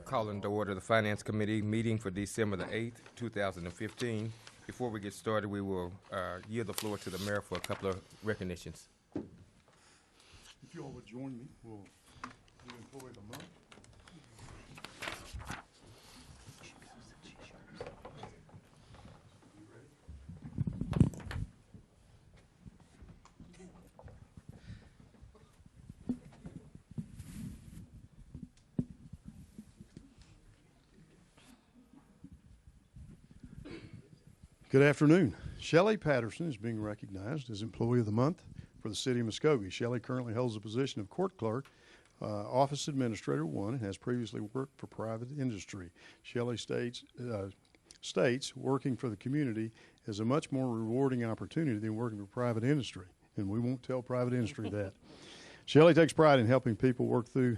Calling to order the Finance Committee meeting for December the 8th, 2015. Before we get started, we will yield the floor to the mayor for a couple of recognitions. If you all would join me, we'll do Employee of the Month. Good afternoon. Shelley Patterson is being recognized as Employee of the Month for the City of Muskogee. Shelley currently holds the position of Court Clerk, Office Administrator 1, and has previously worked for private industry. Shelley states working for the community is a much more rewarding opportunity than working for private industry, and we won't tell private industry that. Shelley takes pride in helping people work through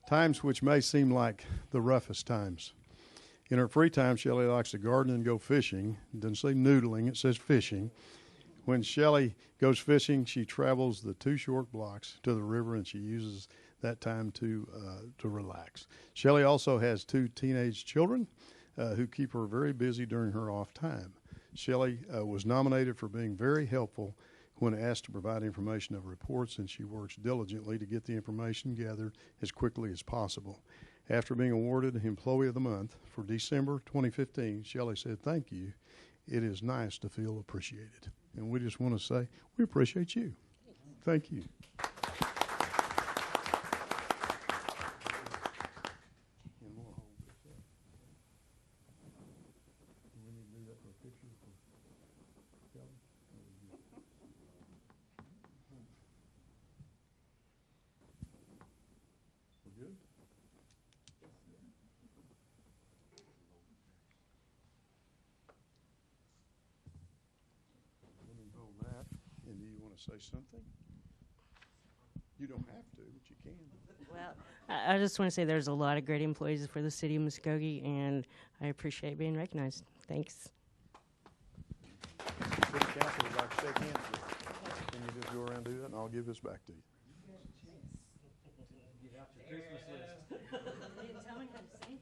times which may seem like the roughest times. In her free time, Shelley likes to garden and go fishing. It doesn't say noodling, it says fishing. When Shelley goes fishing, she travels the 2 short blocks to the river, and she uses that time to relax. Shelley also has 2 teenage children who keep her very busy during her off time. Shelley was nominated for being very helpful when asked to provide information of reports, and she works diligently to get the information gathered as quickly as possible. After being awarded Employee of the Month for December 2015, Shelley said, "Thank you. It is nice to feel appreciated." And we just want to say, we appreciate you. Thank you. And we'll hold this up. Do we need to do that for a picture for Shelley? We're good? And do you want to say something? You don't have to, but you can. Well, I just want to say there's a lot of great employees for the City of Muskogee, and I appreciate being recognized. Thanks. City Council would like to shake hands with you. Can you just go around and do that, and I'll give this back to you. Get out your Christmas list. Tell me how to sing.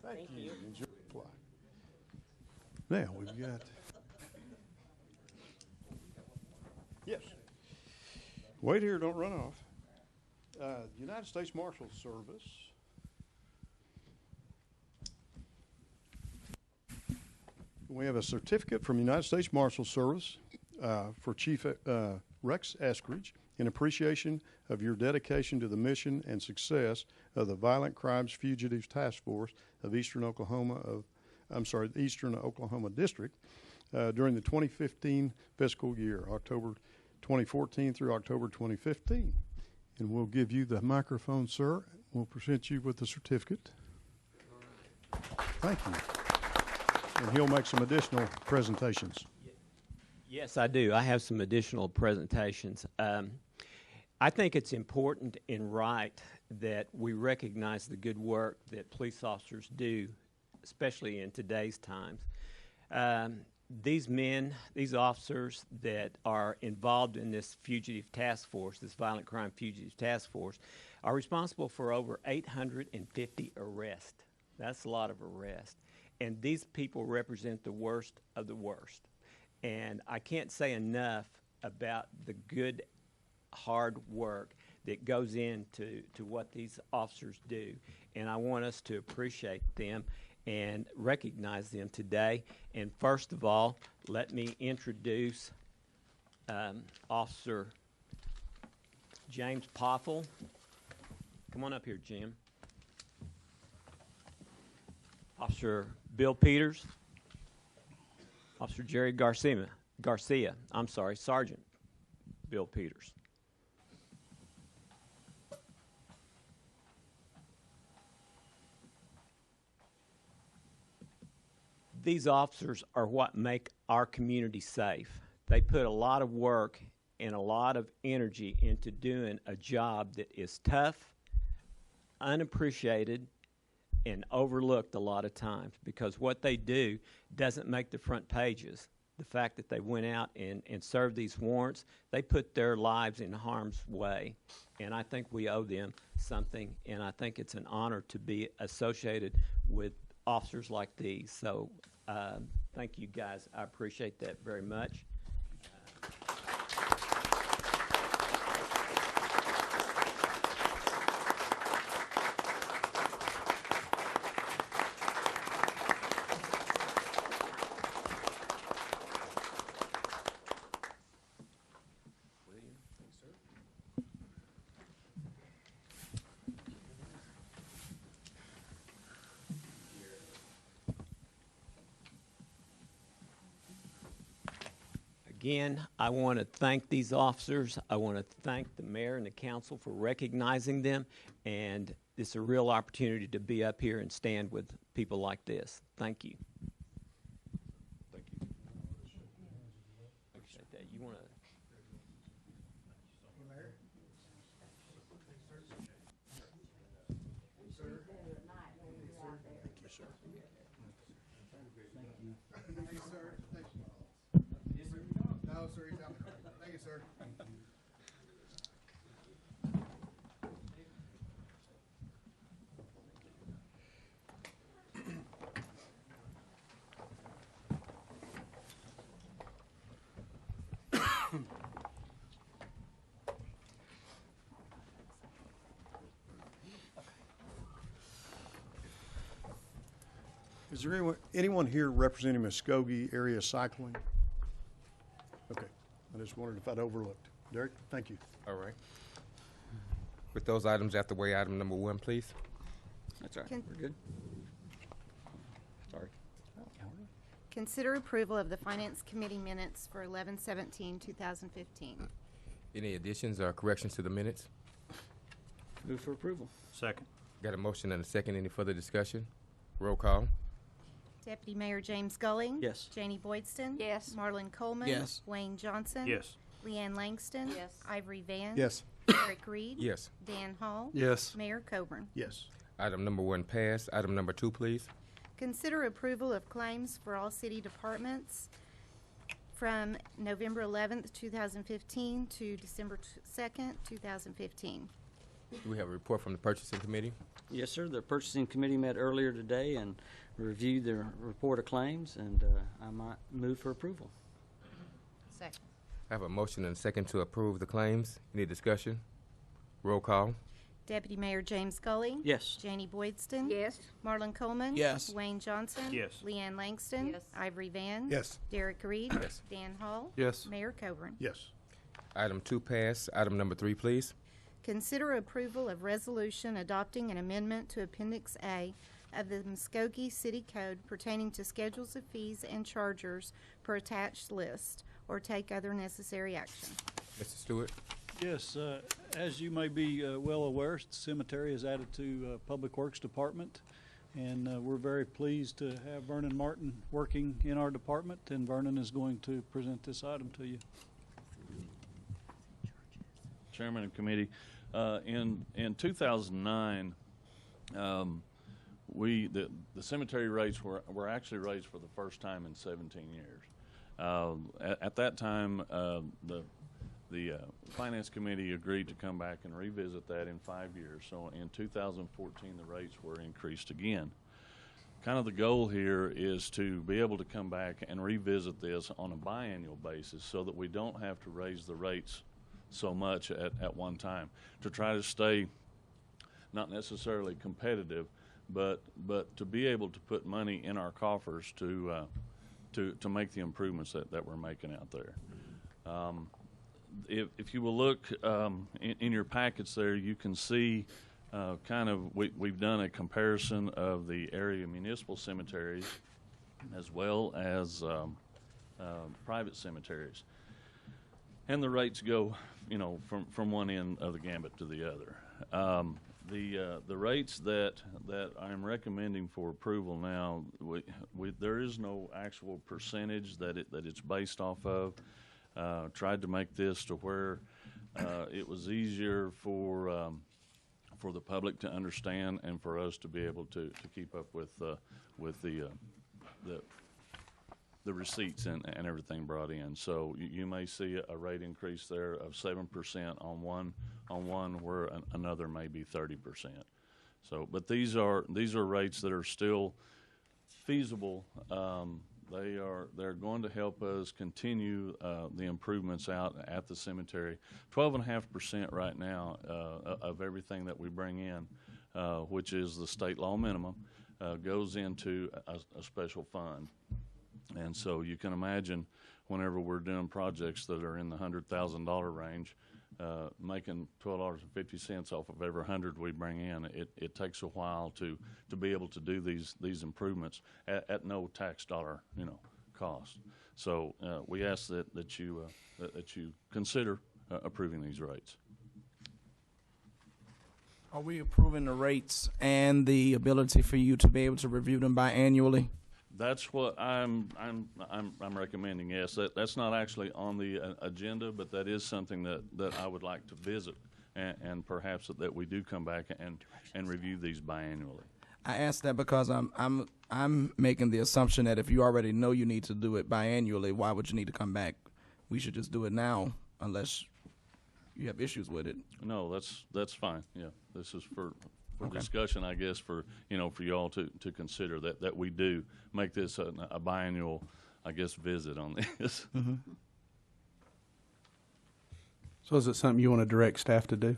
Thank you. Enjoy the fly. Now we've got. Yes. Wait here, don't run off. United States Marshal Service. We have a certificate from United States Marshal Service for Chief Rex Eskridge in appreciation of your dedication to the mission and success of the Violent Crimes Fugitives Task Force of Eastern Oklahoma District during the 2015 fiscal year, October 2014 through October 2015. And we'll give you the microphone, sir. We'll present you with the certificate. Thank you. And he'll make some additional presentations. Yes, I do. I have some additional presentations. I think it's important and right that we recognize the good work that police officers do, especially in today's times. These men, these officers that are involved in this fugitive task force, this violent crime fugitive task force, are responsible for over 850 arrests. That's a lot of arrests. And these people represent the worst of the worst. And I can't say enough about the good, hard work that goes into what these officers do. And I want us to appreciate them and recognize them today. And first of all, let me introduce Officer James Poffel. Come on up here, Jim. Officer Bill Peters. Officer Jerry Garcia. Sergeant Bill Peters. These officers are what make our community safe. They put a lot of work and a lot of energy into doing a job that is tough, unappreciated, and overlooked a lot of times because what they do doesn't make the front pages. The fact that they went out and served these warrants, they put their lives in harm's way. And I think we owe them something, and I think it's an honor to be associated with officers like these. So thank you, guys. I appreciate that very much. Again, I want to thank these officers. I want to thank the mayor and the council for recognizing them, and it's a real opportunity to be up here and stand with people like this. Thank you. Thank you. Appreciate that. You want to? No, sir, he's out there. Thank you, sir. Is there anyone here representing Muskogee area cycling? Okay, I just wondered if I'd overlooked. Derek, thank you. All right. With those items out the way, item number 1, please. That's all right. Can- We're good. Sorry. Consider approval of the Finance Committee minutes for 11/17/2015. Any additions or corrections to the minutes? Move for approval. Second. Got a motion and a second. Any further discussion? Roll call. Deputy Mayor James Gulling. Yes. Janie Boydston. Yes. Marlon Coleman. Yes. Wayne Johnson. Yes. Leanne Langston. Yes. Ivory Van. Yes. Eric Reed. Yes. Dan Hall. Yes. Mayor Coburn. Yes. Item number 1 passed. Item number 2, please. Consider approval of claims for all city departments from November 11th, 2015 to December 2nd, 2015. Do we have a report from the purchasing committee? Yes, sir. The purchasing committee met earlier today and reviewed the report of claims, and I might move for approval. Second. I have a motion and a second to approve the claims. Any discussion? Roll call. Deputy Mayor James Gully. Yes. Janie Boydston. Yes. Marlon Coleman. Yes. Wayne Johnson. Yes. Leanne Langston. Yes. Ivory Van. Yes. Derek Reed. Yes. Dan Hall. Yes. Mayor Coburn. Yes. Item 2 passed. Item number 3, please. Consider approval of resolution adopting an amendment to Appendix A of the Muskogee City Code pertaining to schedules of fees and chargers per attached list, or take other necessary action. Mr. Stewart? Yes, as you may be well aware, the cemetery is added to Public Works Department, and we're very pleased to have Vernon Martin working in our department, and Vernon is going to present this item to you. Chairman and committee, in 2009, the cemetery rates were actually raised for the first time in 17 years. At that time, the Finance Committee agreed to come back and revisit that in 5 years. So in 2014, the rates were increased again. Kind of the goal here is to be able to come back and revisit this on a biannual basis so that we don't have to raise the rates so much at one time, to try to stay not necessarily competitive, but to be able to put money in our coffers to make the improvements that we're making out there. If you will look in your packets there, you can see we've done a comparison of the area municipal cemeteries as well as private cemeteries, and the rates go, from one end of the gambit to the other. The rates that I'm recommending for approval now, there is no actual percentage that it's based off of. Tried to make this to where it was easier for for the public to understand and for us to be able to keep up with the receipts and everything brought in. So you may see a rate increase there of 7% on one where another may be 30%. So, but these are rates that are still feasible. They're going to help us continue the improvements out at the cemetery. 12.5% right now of everything that we bring in, which is the state law minimum, goes into a special fund. And so you can imagine whenever we're doing projects that are in the $100,000 range, making $12.50 off of every 100 we bring in, it takes a while to be able to do these improvements at no tax dollar cost. So we ask that you consider approving these rates. Are we approving the rates and the ability for you to be able to review them biannually? That's what I'm recommending. Yes, that's not actually on the agenda, but that is something that I would like to visit, and perhaps that we do come back and review these biannually. I ask that because I'm making the assumption that if you already know you need to do it biannually, why would you need to come back? We should just do it now, unless you have issues with it. No, that's fine. Yeah, this is for Okay. discussion, I guess, for you all to consider that we do make this a biannual, I guess, visit on this. Mm-hmm. So is it something you want to direct staff to do?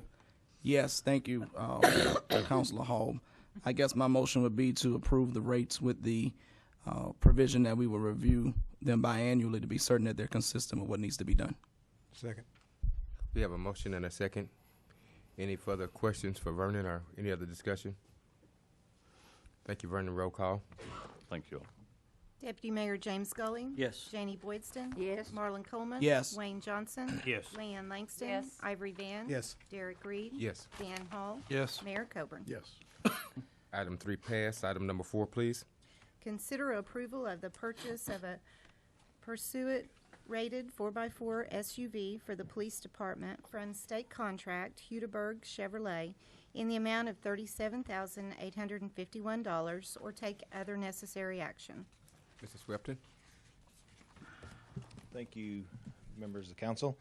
Yes, thank you, Councilor Hall. I guess my motion would be to approve the rates with the provision that we will review them biannually to be certain that they're consistent with what needs to be done. Second. We have a motion and a second. Any further questions for Vernon or any other discussion? Thank you, Vernon. Roll call. Thank you. Deputy Mayor James Scully. Yes. Janie Boydston. Yes. Marlon Coleman. Yes. Wayne Johnson. Yes. Leanne Langston. Yes. Ivory Van. Yes. Derek Reed. Yes. Dan Hall. Yes. Mayor Coburn. Yes. Item 3 passed. Item number 4, please. Consider approval of the purchase of a Pursuit rated 4x4 SUV for the police department from state contract Hudeberg Chevrolet in the amount of $37,851 or take other necessary action. Mr. Swepton. Thank you, members of the council.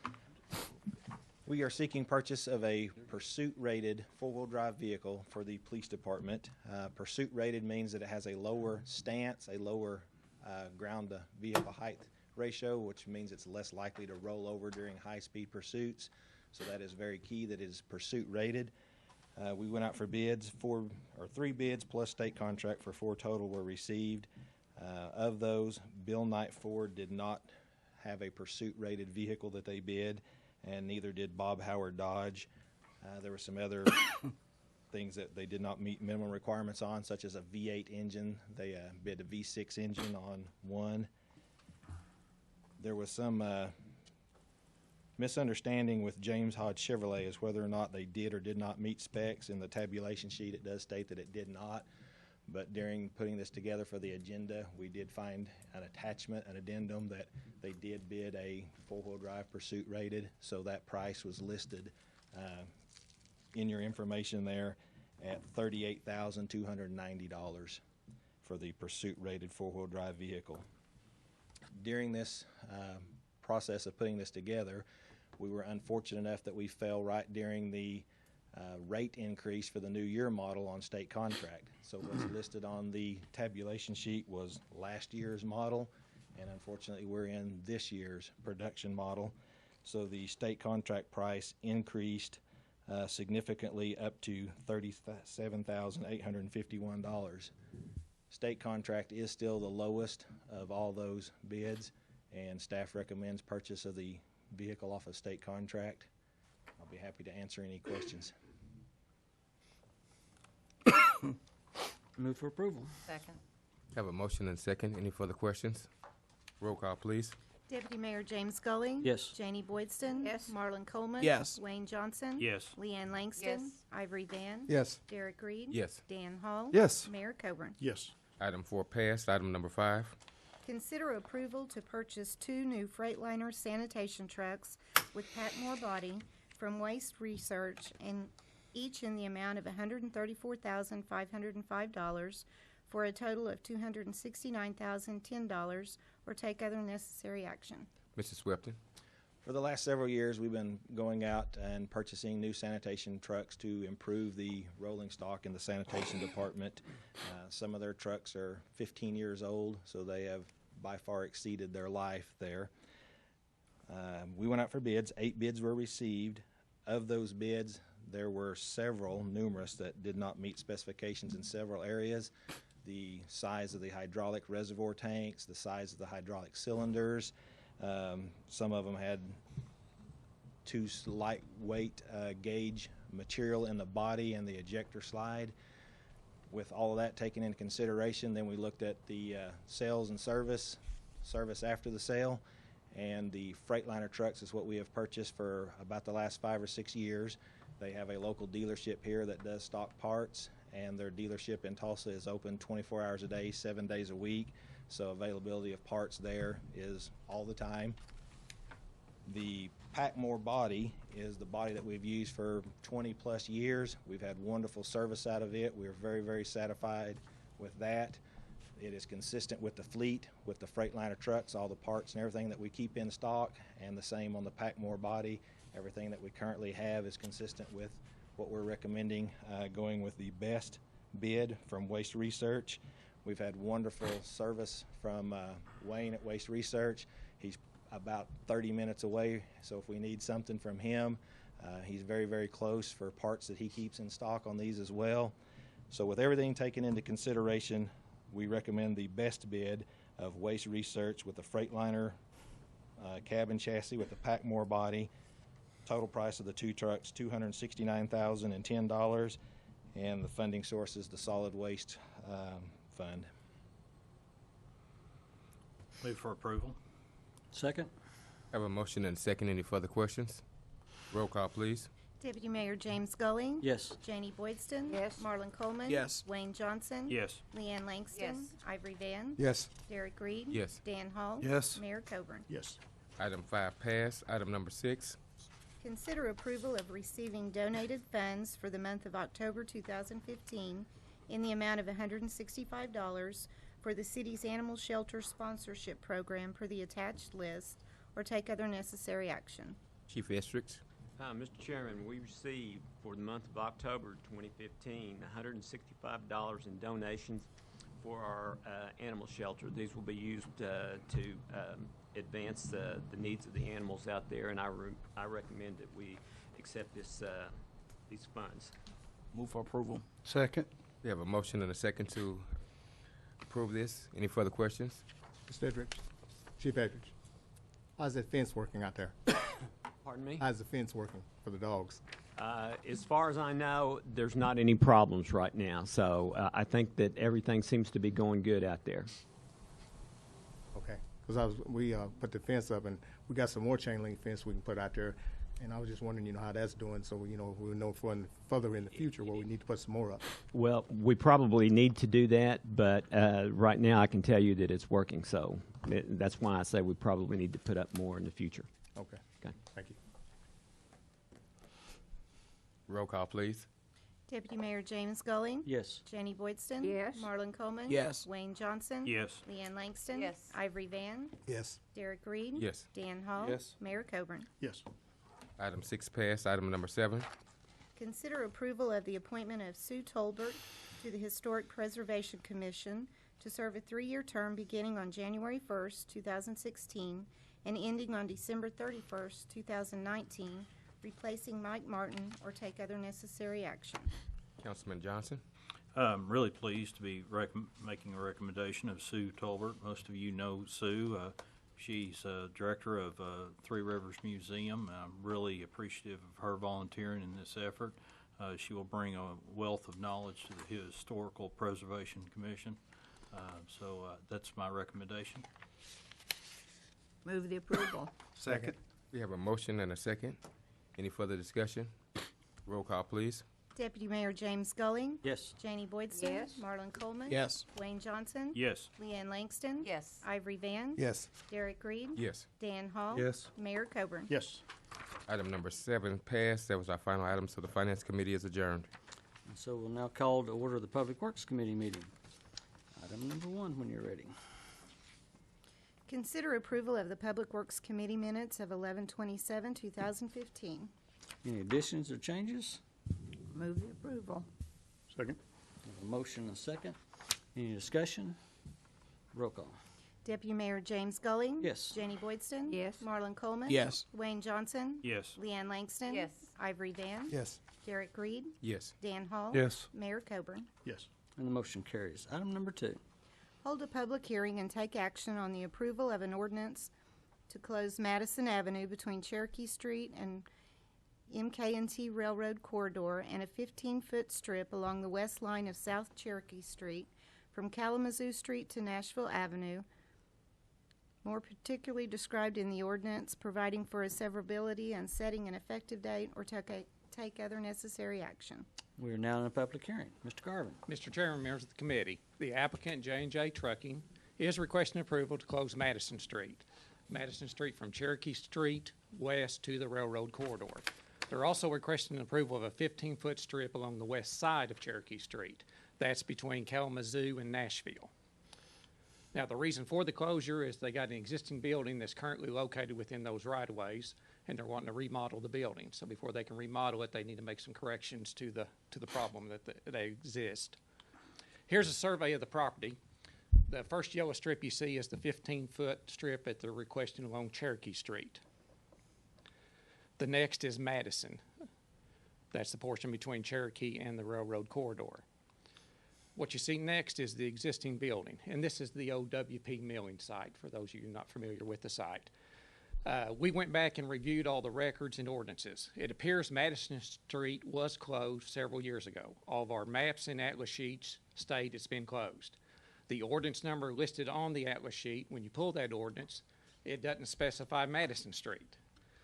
We are seeking purchase of a Pursuit-rated four-wheel drive vehicle for the police department. Pursuit-rated means that it has a lower stance, a lower ground-to-vehicle height ratio, which means it's less likely to roll over during high-speed pursuits. So that is very key, that it is Pursuit-rated. We went out for bids, 3 bids plus state contract for 4 total were received. Of those, Bill Knight Ford did not have a Pursuit-rated vehicle that they bid, and neither did Bob Howard Dodge. There were some other things that they did not meet minimum requirements on, such as a V8 engine. They bid a V6 engine on one. There was some misunderstanding with James Hodge Chevrolet as whether or not they did or did not meet specs. In the tabulation sheet, it does state that it did not. But during putting this together for the agenda, we did find an attachment, an addendum, that they did bid a four-wheel drive Pursuit rated. So that price was listed in your information there at $38,290 for the Pursuit rated four-wheel drive vehicle. During this process of putting this together, we were unfortunate enough that we fell right during the rate increase for the new year model on state contract. So what's listed on the tabulation sheet was last year's model, and unfortunately we're in this year's production model. So the state contract price increased significantly up to $37,851. State contract is still the lowest of all those bids, and staff recommends purchase of the vehicle off of state contract. I'll be happy to answer any questions. Move for approval. Second. Have a motion and second. Any further questions? Roll call, please. Deputy Mayor James Scully. Yes. Janie Boydston. Yes. Marlon Coleman. Yes. Wayne Johnson. Yes. Leanne Langston. Yes. Ivory Van. Yes. Derek Reed. Yes. Dan Hall. Yes. Mayor Coburn. Yes. Item 4 passed. Item number 5. Consider approval to purchase 2 new Freightliner sanitation trucks with Patmore body from Waste Research and each in the amount of $134,505 for a total of $269,010, or take other necessary action. Mr. Swepton? For the last several years, we've been going out and purchasing new sanitation trucks to improve the rolling stock in the sanitation department. Some of their trucks are 15 years old, so they have by far exceeded their life there. We went out for bids. 8 bids were received. Of those bids, there were numerous that did not meet specifications in several areas. The size of the hydraulic reservoir tanks, the size of the hydraulic cylinders. Some of them had too lightweight gauge material in the body and the ejector slide. With all of that taken into consideration, then we looked at the sales and service after the sale, and the Freightliner trucks is what we have purchased for about the last 5 or 6 years. They have a local dealership here that does stock parts, and their dealership in Tulsa is open 24 hours a day, 7 days a week. So availability of parts there is all the time. The Packmore body is the body that we've used for 20 plus years. We've had wonderful service out of it. We're very, very satisfied with that. It is consistent with the fleet, with the Freightliner trucks, all the parts and everything that we keep in stock, and the same on the Packmore body. Everything that we currently have is consistent with what we're recommending, going with the best bid from Waste Research. We've had wonderful service from Wayne at Waste Research. He's about 30 minutes away, so if we need something from him, he's very, very close for parts that he keeps in stock on these as well. So with everything taken into consideration, we recommend the best bid of Waste Research with the Freightliner cabin chassis with the Packmore body. Total price of the 2 trucks, $269,010, and the funding source is the solid waste fund. Move for approval. Second. I have a motion and a second. Any further questions? Roll call, please. Deputy Mayor James Gulling? Yes. Janie Boydston? Yes. Marlon Coleman? Yes. Wayne Johnson? Yes. Leanne Langston? Yes. Ivory Van? Yes. Derek Reed? Yes. Dan Hall? Yes. Mayor Coburn? Yes. Item 5 passed. Item number 6. Consider approval of receiving donated funds for the month of October 2015 in the amount of $165 for the city's animal shelter sponsorship program per the attached list, or take other necessary action. Chief Estrich. Mr. Chairman, we received for the month of October 2015 $165 in donations for our animal shelter. These will be used to advance the needs of the animals out there, and I recommend that we accept these funds. Move for approval. Second. We have a motion and a second to approve this. Any further questions? Mr. Edrich, Chief Edrich, how's that fence working out there? Pardon me? How's the fence working for the dogs? As far as I know, there's not any problems right now, so I think that everything seems to be going good out there. Okay, because we put the fence up, and we got some more chain link fence we can put out there, and I was just wondering, how that's doing, so we'll know further in the future where we need to put some more up. Well, we probably need to do that, but right now I can tell you that it's working, so that's why I say we probably need to put up more in the future. Okay. Okay. Thank you. Roll call, please. Deputy Mayor James Gulling? Yes. Janie Boydston? Yes. Marlon Coleman? Yes. Wayne Johnson? Yes. Leanne Langston? Yes. Ivory Van? Yes. Derek Reed? Yes. Dan Hall? Yes. Mayor Coburn? Yes. Item 6 passed. Item number 7. Consider approval of the appointment of Sue Tolbert to the Historic Preservation Commission to serve a 3-year term beginning on January 1st, 2016, and ending on December 31st, 2019, replacing Mike Martin, or take other necessary action. Councilman Johnson. I'm really pleased to be making a recommendation of Sue Tolbert. Most of you know Sue. She's director of Three Rivers Museum. I'm really appreciative of her volunteering in this effort. She will bring a wealth of knowledge to the Historical Preservation Commission. So that's my recommendation. Move the approval. Second. We have a motion and a second. Any further discussion? Roll call, please. Deputy Mayor James Gulling? Yes. Janie Boydston? Yes. Marlon Coleman? Yes. Wayne Johnson? Yes. Leanne Langston? Yes. Ivory Van? Yes. Derek Reed? Yes. Dan Hall? Yes. Mayor Coburn? Yes. Item number 7 passed. That was our final item, so the Finance Committee is adjourned. And so we'll now call to order the Public Works Committee meeting. Item number 1, when you're ready. Consider approval of the Public Works Committee minutes of 11/27/2015. Any additions or changes? Move the approval. Second. We have a motion and a second. Any discussion? Roll call. Deputy Mayor James Gulling? Yes. Janie Boydston? Yes. Marlon Coleman? Yes. Wayne Johnson? Yes. Leanne Langston? Yes. Ivory Van? Yes. Derek Reed? Yes. Dan Hall? Yes. Mayor Coburn? Yes. And the motion carries. Item number 2. Hold a public hearing and take action on the approval of an ordinance to close Madison Avenue between Cherokee Street and MK&T Railroad Corridor and a 15-foot strip along the west line of South Cherokee Street from Kalamazoo Street to Nashville Avenue, more particularly described in the ordinance, providing for a severability and setting an effective date or take other necessary action. We are now in a public hearing. Mr. Garvin. Mr. Chairman, members of the committee, the applicant, J&J Trucking, is requesting approval to close Madison Street from Cherokee Street west to the railroad corridor. They're also requesting approval of a 15-foot strip along the west side of Cherokee Street. That's between Kalamazoo and Nashville. Now, the reason for the closure is they got an existing building that's currently located within those right-of-ways, and they're wanting to remodel the building. So before they can remodel it, they need to make some corrections to the problem that they exist. Here's a survey of the property. The first yellow strip you see is the 15-foot strip that they're requesting along Cherokee Street. The next is Madison. That's the portion between Cherokee and the railroad corridor. What you see next is the existing building, and this is the OWP milling site, for those of you not familiar with the site. We went back and reviewed all the records and ordinances. It appears Madison Street was closed several years ago. All of our maps and atlas sheets state it's been closed. The ordinance number listed on the atlas sheet, when you pull that ordinance, it doesn't specify Madison Street.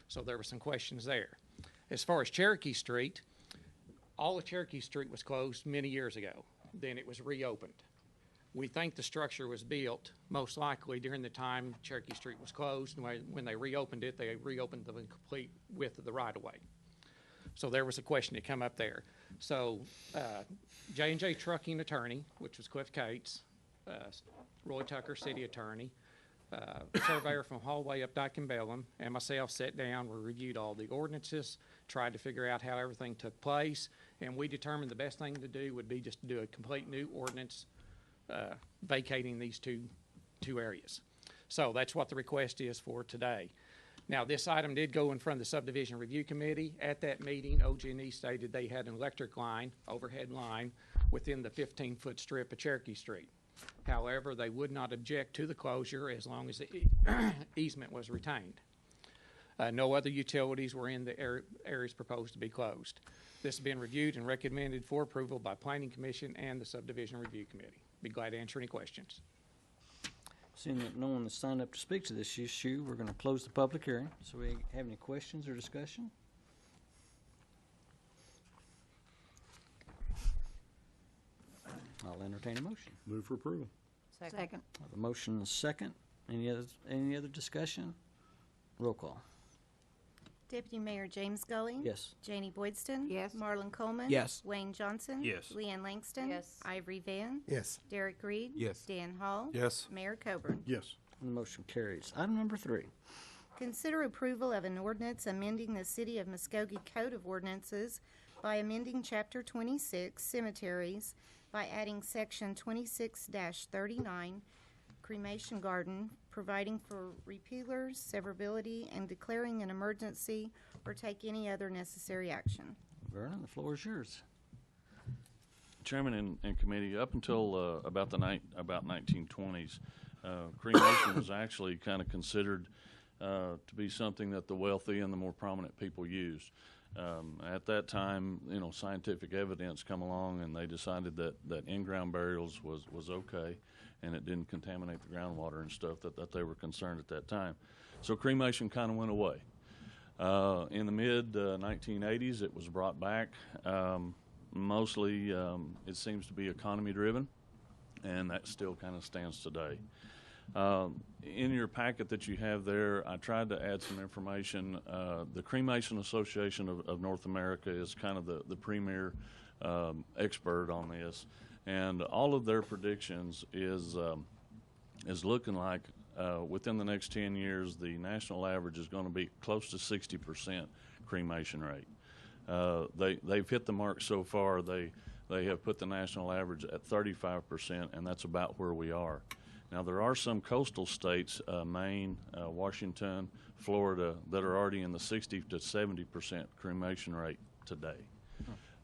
So there were some questions there. As far as Cherokee Street, all of Cherokee Street was closed many years ago. Then it was reopened. We think the structure was built most likely during the time Cherokee Street was closed, and when they reopened it, they reopened the complete width of the right-of-way. So there was a question that come up there. So J&J Trucking attorney, which was Cliff Cates, Roy Tucker, city attorney, surveyor from Hallway Updike and Bellum, and myself sat down. We reviewed all the ordinances, tried to figure out how everything took place, and we determined the best thing to do would be just to do a complete new ordinance vacating these two areas. So that's what the request is for today. Now, this item did go in front of the Subdivision Review Committee. At that meeting, OG&E stated they had an electric line, overhead line, within the 15-foot strip of Cherokee Street. However, they would not object to the closure as long as the easement was retained. No other utilities were in the areas proposed to be closed. This has been reviewed and recommended for approval by Planning Commission and the Subdivision Review Committee. Be glad to answer any questions. Seeing that no one has signed up to speak to this issue, we're going to close the public hearing. So we have any questions or discussion? I'll entertain a motion. Move for approval. Second. I have a motion and a second. Any other discussion? Roll call. Deputy Mayor James Gulling? Yes. Janie Boydston? Yes. Marlon Coleman? Yes. Wayne Johnson? Yes. Leanne Langston? Yes. Ivory Van? Yes. Derek Reed? Yes. Dan Hall? Yes. Mayor Coburn? Yes. And the motion carries. Item number 3. Consider approval of an ordinance amending the City of Muskogee Code of Ordinances by amending Chapter 26, Cemeteries, by adding Section 26-39, Cremation Garden, providing for repealers, severability, and declaring an emergency or take any other necessary action. Vernon, the floor is yours. Chairman and committee, up until about 1920s, cremation was actually kind of considered to be something that the wealthy and the more prominent people used. At that time, scientific evidence come along, and they decided that in-ground burials was okay, and it didn't contaminate the groundwater and stuff that they were concerned at that time. So cremation kind of went away. In the mid-1980s, it was brought back. Mostly, it seems to be economy-driven, and that still kind of stands today. In your packet that you have there, I tried to add some information. The Cremation Association of North America is kind of the premier expert on this, and all of their predictions is looking like within the next 10 years, the national average is going to be close to 60% cremation rate. They've hit the mark so far. They have put the national average at 35%, and that's about where we are. Now, there are some coastal states, Maine, Washington, Florida, that are already in the 60 to 70% cremation rate today.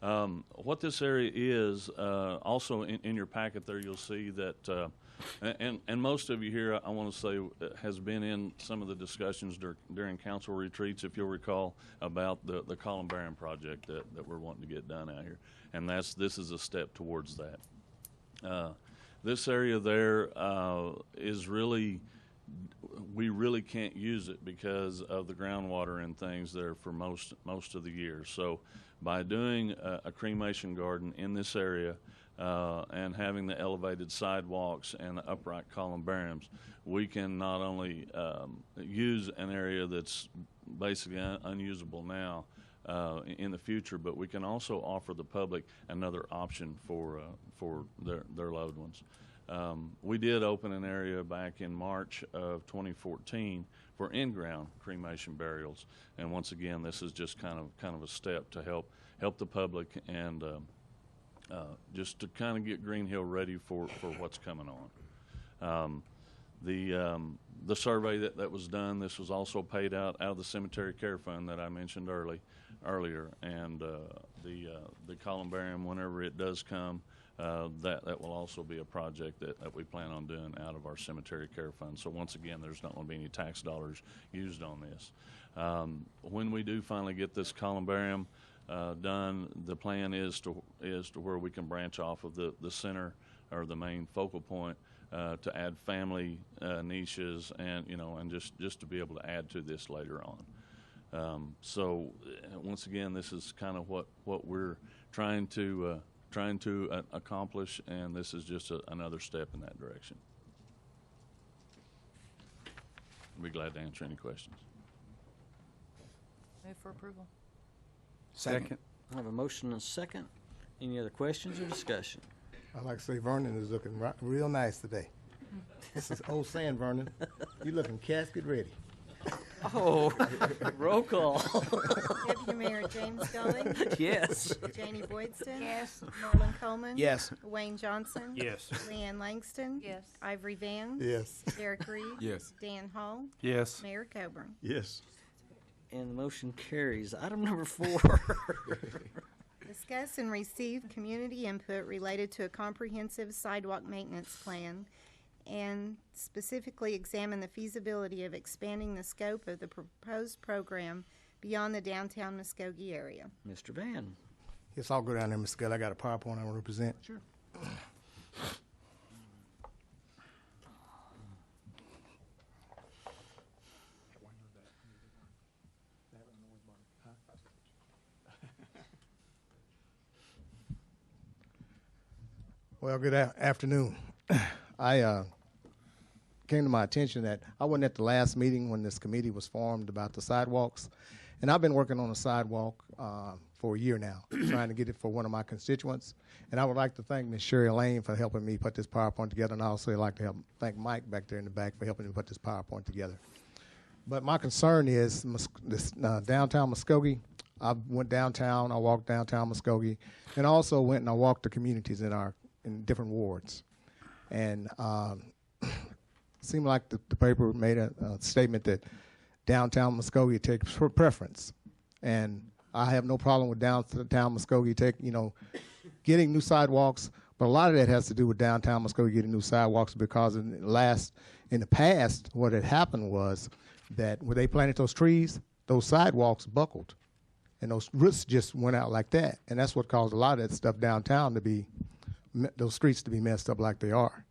What this area is, also in your packet there, you'll see that, and most of you here, I want to say, has been in some of the discussions during council retreats, if you'll recall, about the columbarium project that we're wanting to get done out here. And this is a step towards that. This area there is really, we really can't use it because of the groundwater and things there for most of the year. So by doing a cremation garden in this area and having the elevated sidewalks and the upright columbariums, we can not only use an area that's basically unusable now in the future, but we can also offer the public another option for their loved ones. We did open an area back in March of 2014 for in-ground cremation burials, and once again, this is just kind of a step to help the public and just to kind of get Green Hill ready for what's coming on. The survey that was done, this was also paid out of the cemetery care fund that I mentioned earlier, and the columbarium, whenever it does come, that will also be a project that we plan on doing out of our cemetery care fund. So once again, there's not going to be any tax dollars used on this. When we do finally get this columbarium done, the plan is to where we can branch off of the center or the main focal point to add family niches and and just to be able to add to this later on. So once again, this is kind of what we're trying to accomplish, and this is just another step in that direction. I'll be glad to answer any questions. Move for approval. Second. I have a motion and a second. Any other questions or discussion? I'd like to say Vernon is looking real nice today. This is old saying, Vernon. You looking casket ready. Oh, roll call. Deputy Mayor James Gulling? Yes. Janie Boydston? Yes. Marlon Coleman? Yes. Wayne Johnson? Yes. Leanne Langston? Yes. Ivory Van? Yes. Derek Reed? Yes. Dan Hall? Yes. Mayor Coburn? Yes. And the motion carries. Item number 4. Discuss and receive community input related to a comprehensive sidewalk maintenance plan and specifically examine the feasibility of expanding the scope of the proposed program beyond the downtown Muskogee area. Mr. Van. Yes, I'll go down there, Ms. Scott. I got a PowerPoint I want to present. Sure. Well, good afternoon. I came to my attention that I wasn't at the last meeting when this committee was formed about the sidewalks, and I've been working on a sidewalk for a year now, trying to get it for one of my constituents. And I would like to thank Ms. Sherry Lane for helping me put this PowerPoint together, and I also like to thank Mike back there in the back for helping me put this PowerPoint together. But my concern is this downtown Muskogee. I went downtown, I walked downtown Muskogee, and I also went and I walked the communities in different wards. And it seemed like the paper made a statement that downtown Muskogee takes preference. And I have no problem with downtown Muskogee getting new sidewalks, but a lot of that has to do with downtown Muskogee getting new sidewalks because in the past, what had happened was that when they planted those trees, those sidewalks buckled. And those roots just went out like that. And that's what caused a lot of that stuff downtown those streets to be messed up like they are.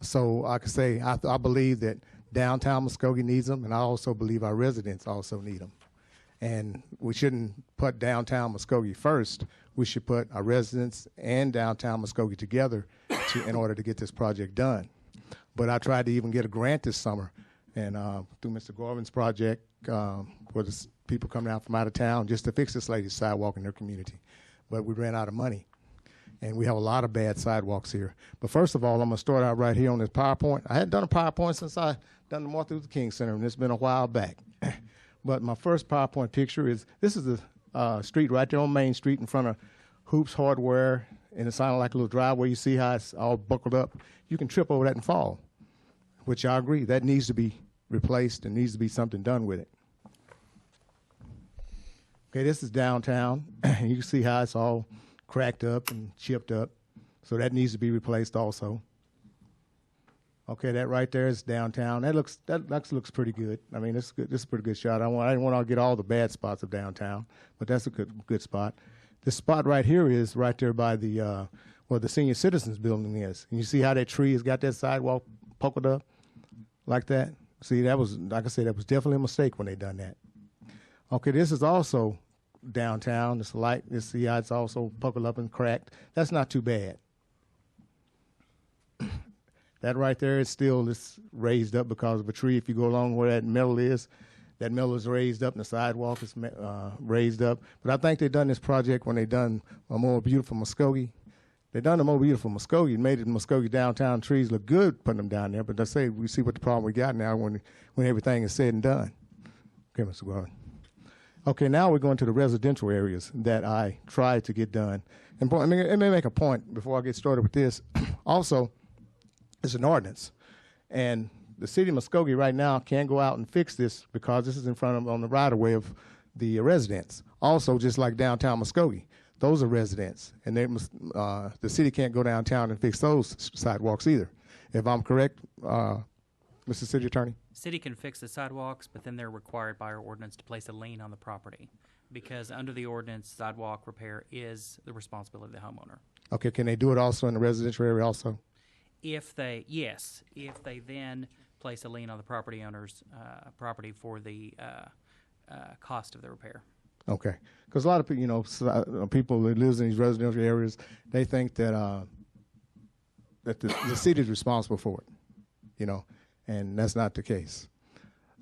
So I could say I believe that downtown Muskogee needs them, and I also believe our residents also need them. And we shouldn't put downtown Muskogee first. We should put our residents and downtown Muskogee together in order to get this project done. But I tried to even get a grant this summer, and through Mr. Gorman's project, for the people coming out from out of town just to fix this lady's sidewalk in their community. But we ran out of money, and we have a lot of bad sidewalks here. But first of all, I'm going to start out right here on this PowerPoint. I hadn't done a PowerPoint since I done the Martin Luther King Center, and it's been a while back. But my first PowerPoint picture is, this is the street right there on Main Street in front of Hoops Hardware, and it sounded like a little driveway. You see how it's all buckled up? You can trip over that and fall, which I agree. That needs to be replaced and needs to be something done with it. Okay, this is downtown. You can see how it's all cracked up and chipped up. So that needs to be replaced also. Okay, that right there is downtown. That looks pretty good. I mean, this is a pretty good shot. I didn't want to get all the bad spots of downtown, but that's a good spot. This spot right here is right there by the where the senior citizens building is. And you see how that tree has got that sidewalk poked up like that? See, that was, like I said, that was definitely a mistake when they done that. Okay, this is also downtown. This light, see how it's also poked up and cracked. That's not too bad. That right there is still raised up because of a tree. If you go along where that metal is raised up and the sidewalk is raised up. But I think they done this project when they done a More Beautiful Muskogee. They done a More Beautiful Muskogee and made it Muskogee downtown trees look good putting them down there. But I say we see what the problem we got now when everything is said and done. Okay, Mr. Gordon. Okay, now we're going to the residential areas that I tried to get done. And let me make a point before I get started with this. Also, it's an ordinance, and the city of Muskogee right now can't go out and fix this because this is in front of on the right-of-way of the residents. Also, just like downtown Muskogee, those are residents, and the city can't go downtown and fix those sidewalks either. If I'm correct, Mr. City Attorney? City can fix the sidewalks, but then they're required by our ordinance to place a lien on the property, because under the ordinance, sidewalk repair is the responsibility of the homeowner. Okay, can they do it also in the residential area also? If they then place a lien on the property owner's property for the cost of the repair. Okay, because a lot of people, people that lives in these residential areas, they think that that the city is responsible for it, and that's not the case.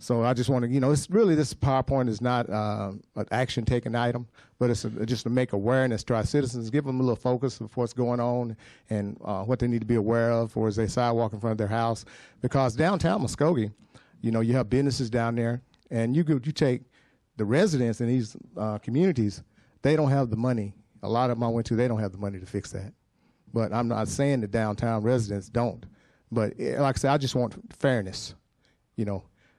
So I just want to, it's really, this PowerPoint is not an action-taking item, but it's just to make awareness to our citizens, give them a little focus of what's going on and what they need to be aware of for as they sidewalk in front of their house. Because downtown Muskogee, you have businesses down there, and you take the residents in these communities, they don't have the money. A lot of them I went to, they don't have the money to fix that. But I'm not saying the downtown residents don't. But like I said, I just want fairness,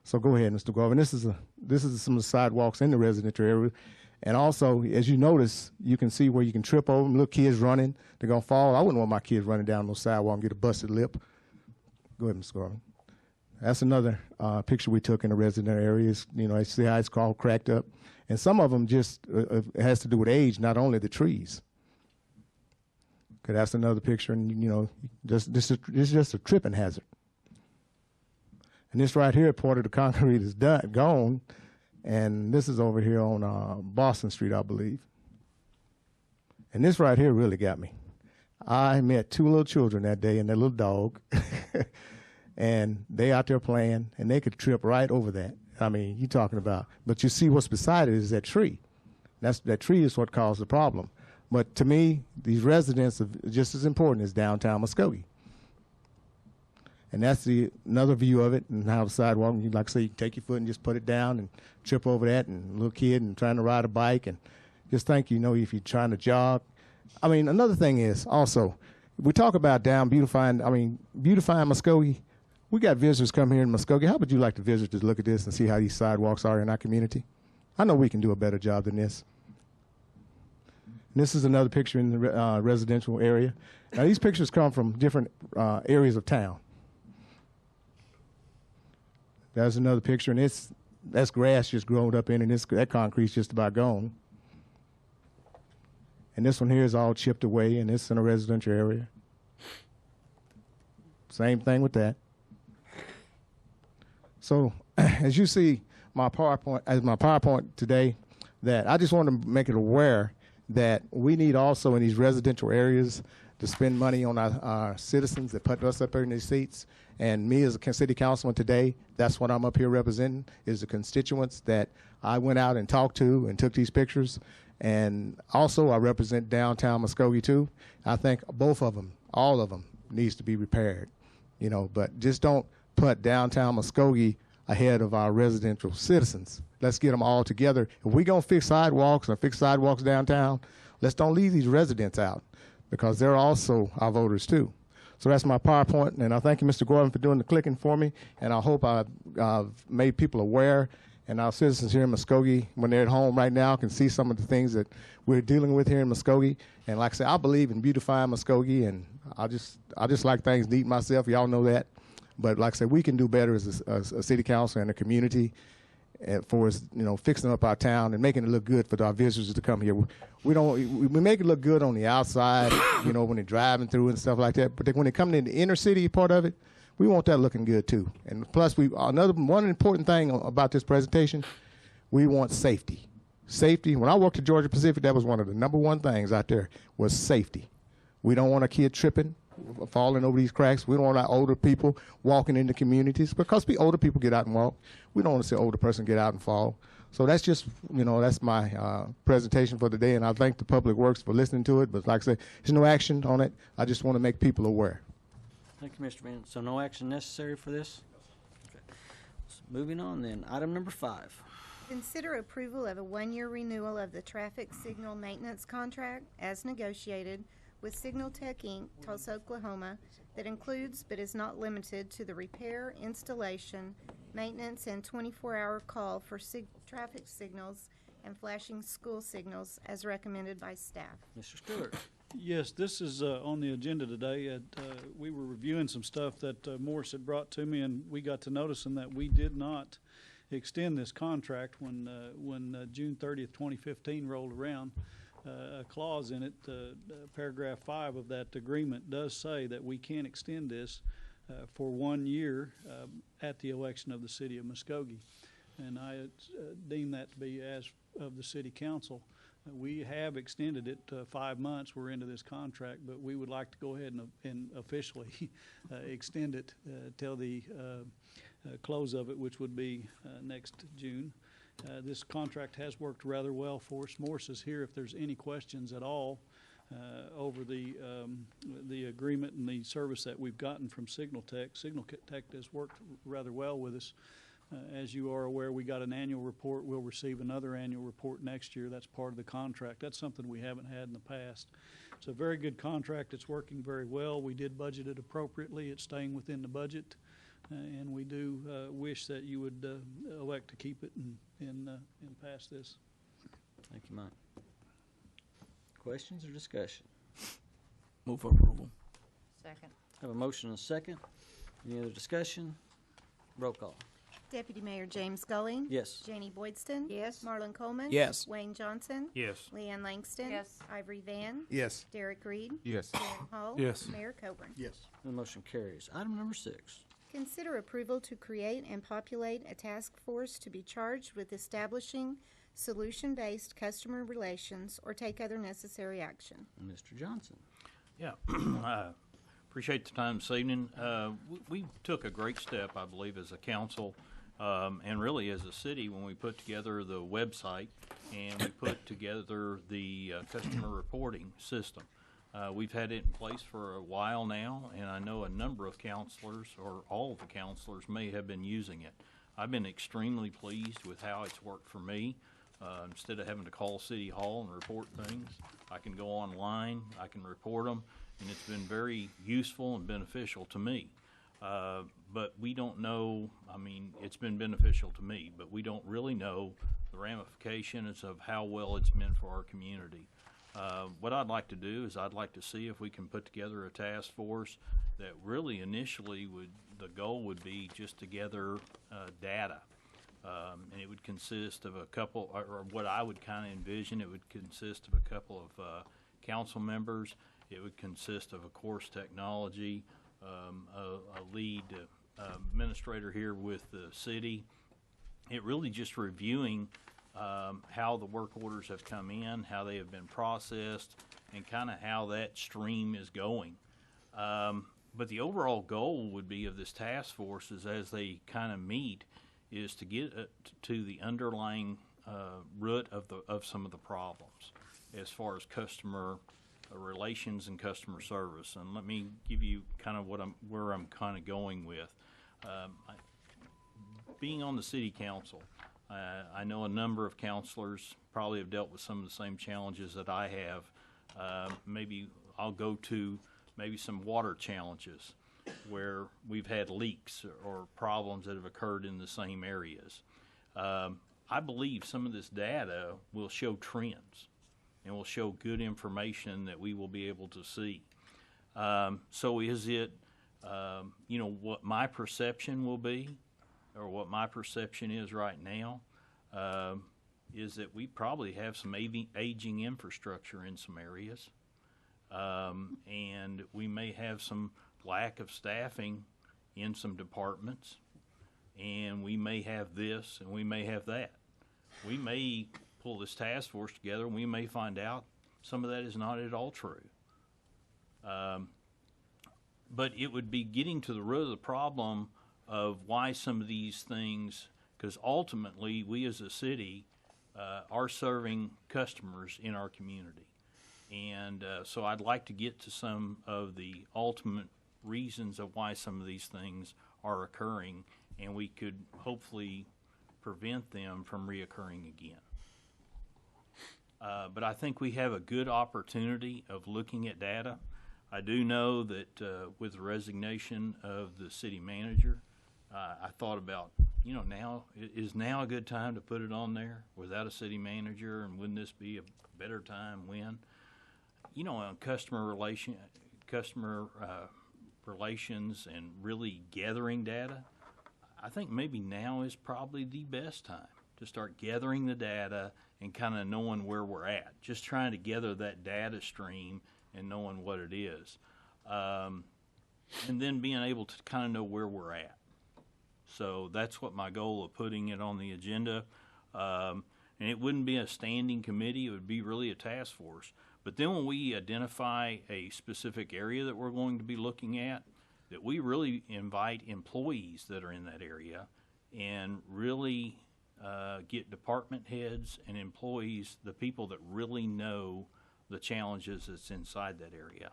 So go ahead, Mr. Garvin. This is some of the sidewalks in the residential area. And also, as you notice, you can see where you can trip over them. Little kids running, they're going to fall. I wouldn't want my kids running down no sidewalk and get a busted lip. Go ahead, Mr. Garvin. That's another picture we took in the residential areas. I see how it's called cracked up. And some of them just it has to do with age, not only the trees. Okay, that's another picture. And, this is just a tripping hazard. And this right here, part of the concrete is gone, and this is over here on Boston Street, I believe. And this right here really got me. I met two little children that day and their little dog, and they out there playing, and they could trip right over that. I mean, you talking about, but you see what's beside it is that tree. That tree is what caused the problem. But to me, these residents are just as important as downtown Muskogee. And that's another view of it, and how the sidewalk, like I say, you can take your foot and just put it down and trip over that, and a little kid and trying to ride a bike, and just think, if you're trying to jog. I mean, another thing is also, we talk about beautifying Muskogee. We got visitors come here in Muskogee. How would you like the visitors to look at this and see how these sidewalks are in our community? I know we can do a better job than this. And this is another picture in the residential area. Now, these pictures come from different areas of town. There's another picture, and that's grass just growing up in, and that concrete's just about gone. And this one here is all chipped away, and it's in a residential area. Same thing with that. So, as you see, my PowerPoint today, that I just want to make it aware that we need also in these residential areas to spend money on our citizens that put us up here in these seats. And me as a city councilman today, that's what I'm up here representing, is the constituents that I went out and talked to and took these pictures. And also I represent downtown Muskogee too. I think both of them, all of them, needs to be repaired, you know, but just don't put downtown Muskogee ahead of our residential citizens. Let's get them all together. If we're going to fix sidewalks and fix sidewalks downtown, let's don't leave these residents out, because they're also our voters too. So that's my PowerPoint, and I thank you, Mr. Gordon, for doing the clicking for me, and I hope I've made people aware, and our citizens here in Muskogee, when they're at home right now, can see some of the things that we're dealing with here in Muskogee. And like I said, I believe in beautifying Muskogee, and I just like things neat myself. Y'all know that. But like I said, we can do better as a city council and a community for us, you know, fixing up our town and making it look good for our visitors to come here. We make it look good on the outside, you know, when they're driving through and stuff like that. But when they come in the inner city part of it, we want that looking good too. And plus, one important thing about this presentation, we want safety. Safety. When I worked at Georgia Pacific, that was one of the #1 things out there was safety. We don't want a kid tripping, falling over these cracks. We don't want our older people walking into communities, because older people get out and walk. We don't want to see an older person get out and fall. So that's just, you know, that's my presentation for today, and I thank the Public Works for listening to it. But like I said, there's no action on it. I just want to make people aware. Thank you, Mr. Bennett. So no action necessary for this? Okay. So moving on then, item number 5. Consider approval of a 1-year renewal of the traffic signal maintenance contract as negotiated with Signal Tech Inc., Tulsa, Oklahoma, that includes but is not limited to the repair, installation, maintenance, and 24-hour call for traffic signals and flashing school signals as recommended by staff. Mr. Stewart. Yes, this is on the agenda today. We were reviewing some stuff that Morris had brought to me, and we got to noticing that we did not extend this contract when June 30th, 2015 rolled around. A clause in it, paragraph 5 of that agreement does say that we can extend this for 1 year at the election of the city of Muskogee. And I deem that to be as of the city council. We have extended it 5 months. We're into this contract, but we would like to go ahead and officially extend it till the close of it, which would be next June. This contract has worked rather well for us. Morris is here if there's any questions at all over the agreement and the service that we've gotten from Signal Tech. Signal Tech has worked rather well with us. As you are aware, we got an annual report. We'll receive another annual report next year. That's part of the contract. That's something we haven't had in the past. It's a very good contract. It's working very well. We did budget it appropriately. It's staying within the budget. And we do wish that you would elect to keep it and pass this. Thank you, Mike. Questions or discussion? Move for approval. Second. Have a motion and a second. Any other discussion? Roll call. Deputy Mayor James Gulling? Yes. Janie Boydston? Yes. Marlon Coleman? Yes. Wayne Johnson? Yes. Leanne Langston? Yes. Ivory Van? Yes. Derek Reed? Yes. Dan Hall? Yes. Mayor Coburn? Yes. The motion carries. Item number 6. Consider approval to create and populate a task force to be charged with establishing solution-based customer relations or take other necessary action. Mr. Johnson. Yeah. I appreciate the time this evening. We took a great step, I believe, as a council and really as a city when we put together the website and we put together the customer reporting system. We've had it in place for a while now, and I know a number of counselors, or all of the counselors, may have been using it. I've been extremely pleased with how it's worked for me. Instead of having to call City Hall and report things, I can go online, I can report them, and it's been very useful and beneficial to me. But we don't know, I mean, it's been beneficial to me, but we don't really know the ramifications of how well it's been for our community. What I'd like to do is I'd like to see if we can put together a task force that really initially the goal would be just to gather data. And it would consist of a couple, or what I would kind of envision, it would consist of a couple of council members. It would consist of, course, technology, a lead administrator here with the city. It really just reviewing how the work orders have come in, how they have been processed, and kind of how that stream is going. But the overall goal would be of this task force is as they kind of meet is to get to the underlying root of some of the problems as far as customer relations and customer service. And let me give you kind of where I'm kind of going with. Being on the city council, I know a number of counselors probably have dealt with some of the same challenges that I have. Maybe I'll go to maybe some water challenges where we've had leaks or problems that have occurred in the same areas. I believe some of this data will show trends and will show good information that we will be able to see. So is it, what my perception will be, or what my perception is right now, is that we probably have some aging infrastructure in some areas. And we may have some lack of staffing in some departments, and we may have this and we may have that. We may pull this task force together and we may find out some of that is not at all true. But it would be getting to the root of the problem of why some of these things, because ultimately we as a city are serving customers in our community. And so I'd like to get to some of the ultimate reasons of why some of these things are occurring, and we could hopefully prevent them from reoccurring again. But I think we have a good opportunity of looking at data. I do know that with the resignation of the city manager, I thought about, now is now a good time to put it on there without a city manager, and wouldn't this be a better time when? On customer relations and really gathering data, I think maybe now is probably the best time to start gathering the data and kind of knowing where we're at. Just trying to gather that data stream and knowing what it is. And then being able to kind of know where we're at. So that's what my goal of putting it on the agenda. And it wouldn't be a standing committee, it would be really a task force. But then when we identify a specific area that we're going to be looking at, that we really invite employees that are in that area and really get department heads and employees, the people that really know the challenges that's inside that area.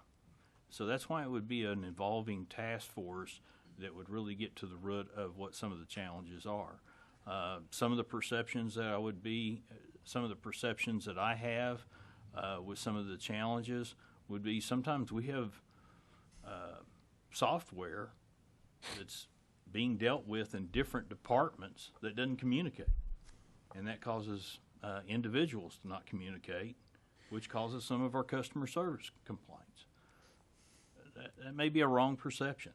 So that's why it would be an evolving task force that would really get to the root of what some of the challenges are. Some of the perceptions that I have with some of the challenges would be sometimes we have software that's being dealt with in different departments that doesn't communicate. And that causes individuals to not communicate, which causes some of our customer service complaints. That may be a wrong perception.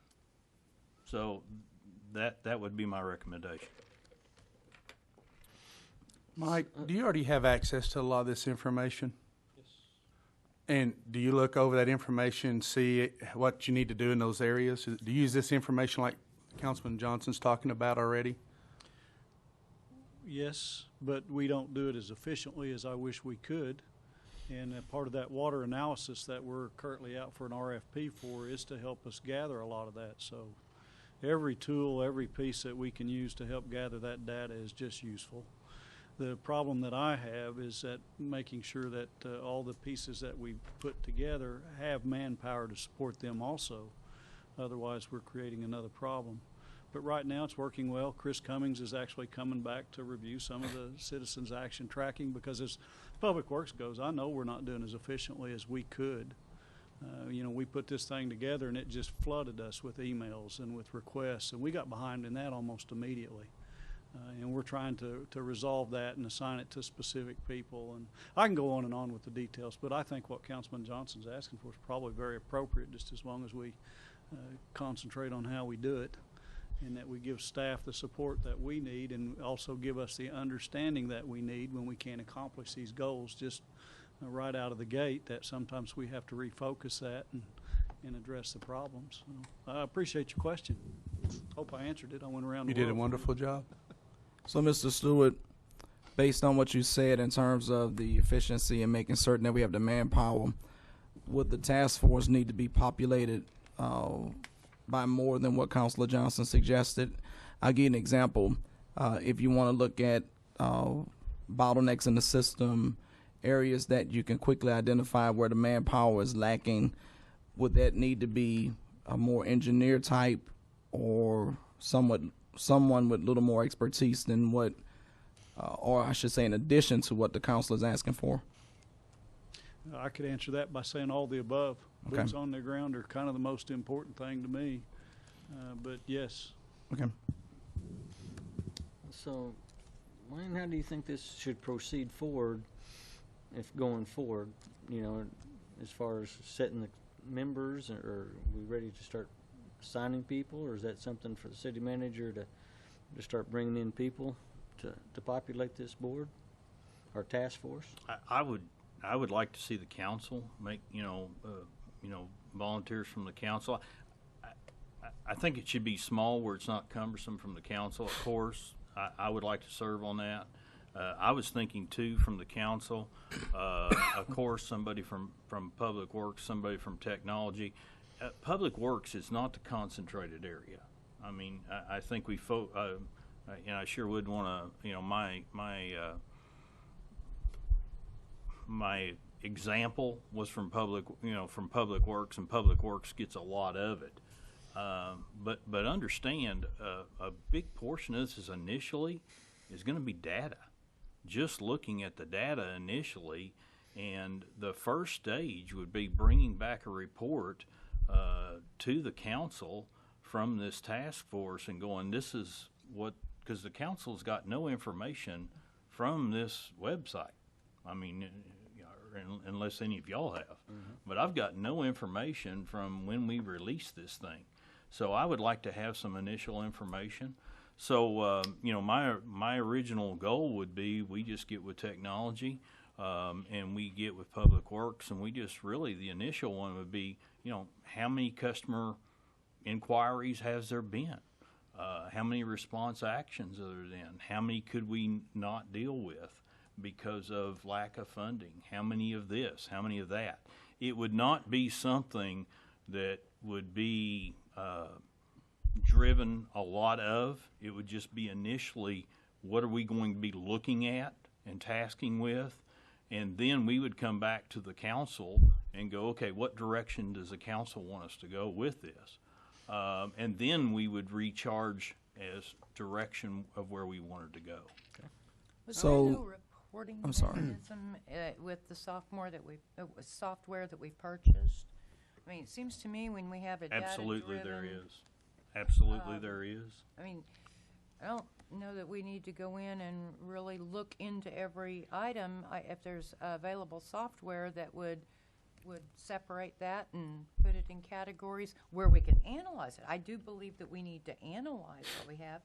So that would be my recommendation. Mike, do you already have access to a lot of this information? Yes. And do you look over that information, see what you need to do in those areas? Do you use this information like Councilman Johnson's talking about already? Yes, but we don't do it as efficiently as I wish we could. And part of that water analysis that we're currently out for an RFP for is to help us gather a lot of that. So every tool, every piece that we can use to help gather that data is just useful. The problem that I have is that making sure that all the pieces that we put together have manpower to support them also. Otherwise, we're creating another problem. But right now, it's working well. Chris Cummings is actually coming back to review some of the citizens' action tracking because as PublicWorks goes, I know we're not doing as efficiently as we could. We put this thing together, and it just flooded us with emails and with requests, and we got behind in that almost immediately. And we're trying to resolve that and assign it to specific people. And I can go on and on with the details, but I think what Councilman Johnson's asking for is probably very appropriate, just as long as we concentrate on how we do it and that we give staff the support that we need and also give us the understanding that we need when we can't accomplish these goals just right out of the gate, that sometimes we have to refocus that and address the problems. So I appreciate your question. Hope I answered it. I went around the world. You did a wonderful job. So, Mr. Stewart, based on what you said in terms of the efficiency and making certain that we have the manpower, would the task force need to be populated by more than what Councilor Johnson suggested? I'll give you an example. If you want to look at bottlenecks in the system, areas that you can quickly identify where the manpower is lacking, would that need to be a more engineer type or someone with a little more expertise than what, or I should say in addition to what the council is asking for? I could answer that by saying all the above. Okay. Boots on the ground are kind of the most important thing to me. But yes. Okay. So, Wayne, how do you think this should proceed forward, if going forward, you know, as far as setting the members, or are we ready to start assigning people, or is that something for the city manager to start bringing in people to populate this board or task force? I would like to see the council make, volunteers from the council. I think it should be small where it's not cumbersome from the council, of course. I would like to serve on that. I was thinking too from the council, of course, somebody from Public Works, somebody from technology. Public Works is not the concentrated area. I mean, I think I sure would want to, my example was from Public Works, and Public Works gets a lot of it. But understand, a big portion of this is going to be data. Just looking at the data initially, and the first stage would be bringing back a report to the council from this task force and going, this is what, because the council's got no information from this website. I mean, unless any of y'all have. Mm-hmm. But I've got no information from when we released this thing. So I would like to have some initial information. So, my original goal would be we just get with technology and we get with Public Works, and we just really, the initial one would be, how many customer inquiries has there been? How many response actions are there then? How many could we not deal with because of lack of funding? How many of this? How many of that? It would not be something that would be driven a lot of. It would just be initially, what are we going to be looking at and tasking with? And then we would come back to the council and go, okay, what direction does the council want us to go with this? And then we would recharge as direction of where we wanted to go. Okay. Was So, there no reporting I'm sorry. mechanism with the software that we purchased? I mean, it seems to me when we have a Absolutely there data-driven, is. Absolutely there is. I mean, I don't know that we need to go in and really look into every item. If there's available software that would separate that and put it in categories where we can analyze it. I do believe that we need to analyze what we have,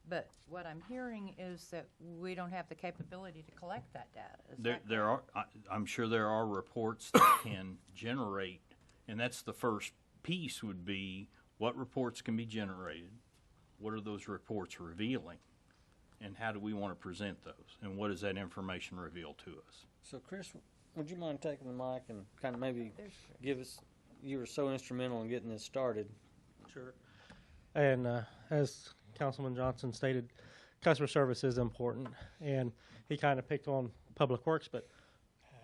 but what I'm hearing is that we don't have the capability to collect that data. I'm sure there are reports that can generate, and that's the first piece would be what reports can be generated, what are those reports revealing, and how do we want to present those, and what does that information reveal to us? So, Chris, would you mind taking the mic and kind of maybe give us, you were so instrumental in getting this started. Sure. And as Councilman Johnson stated, customer service is important, and he kind of picked on Public Works, but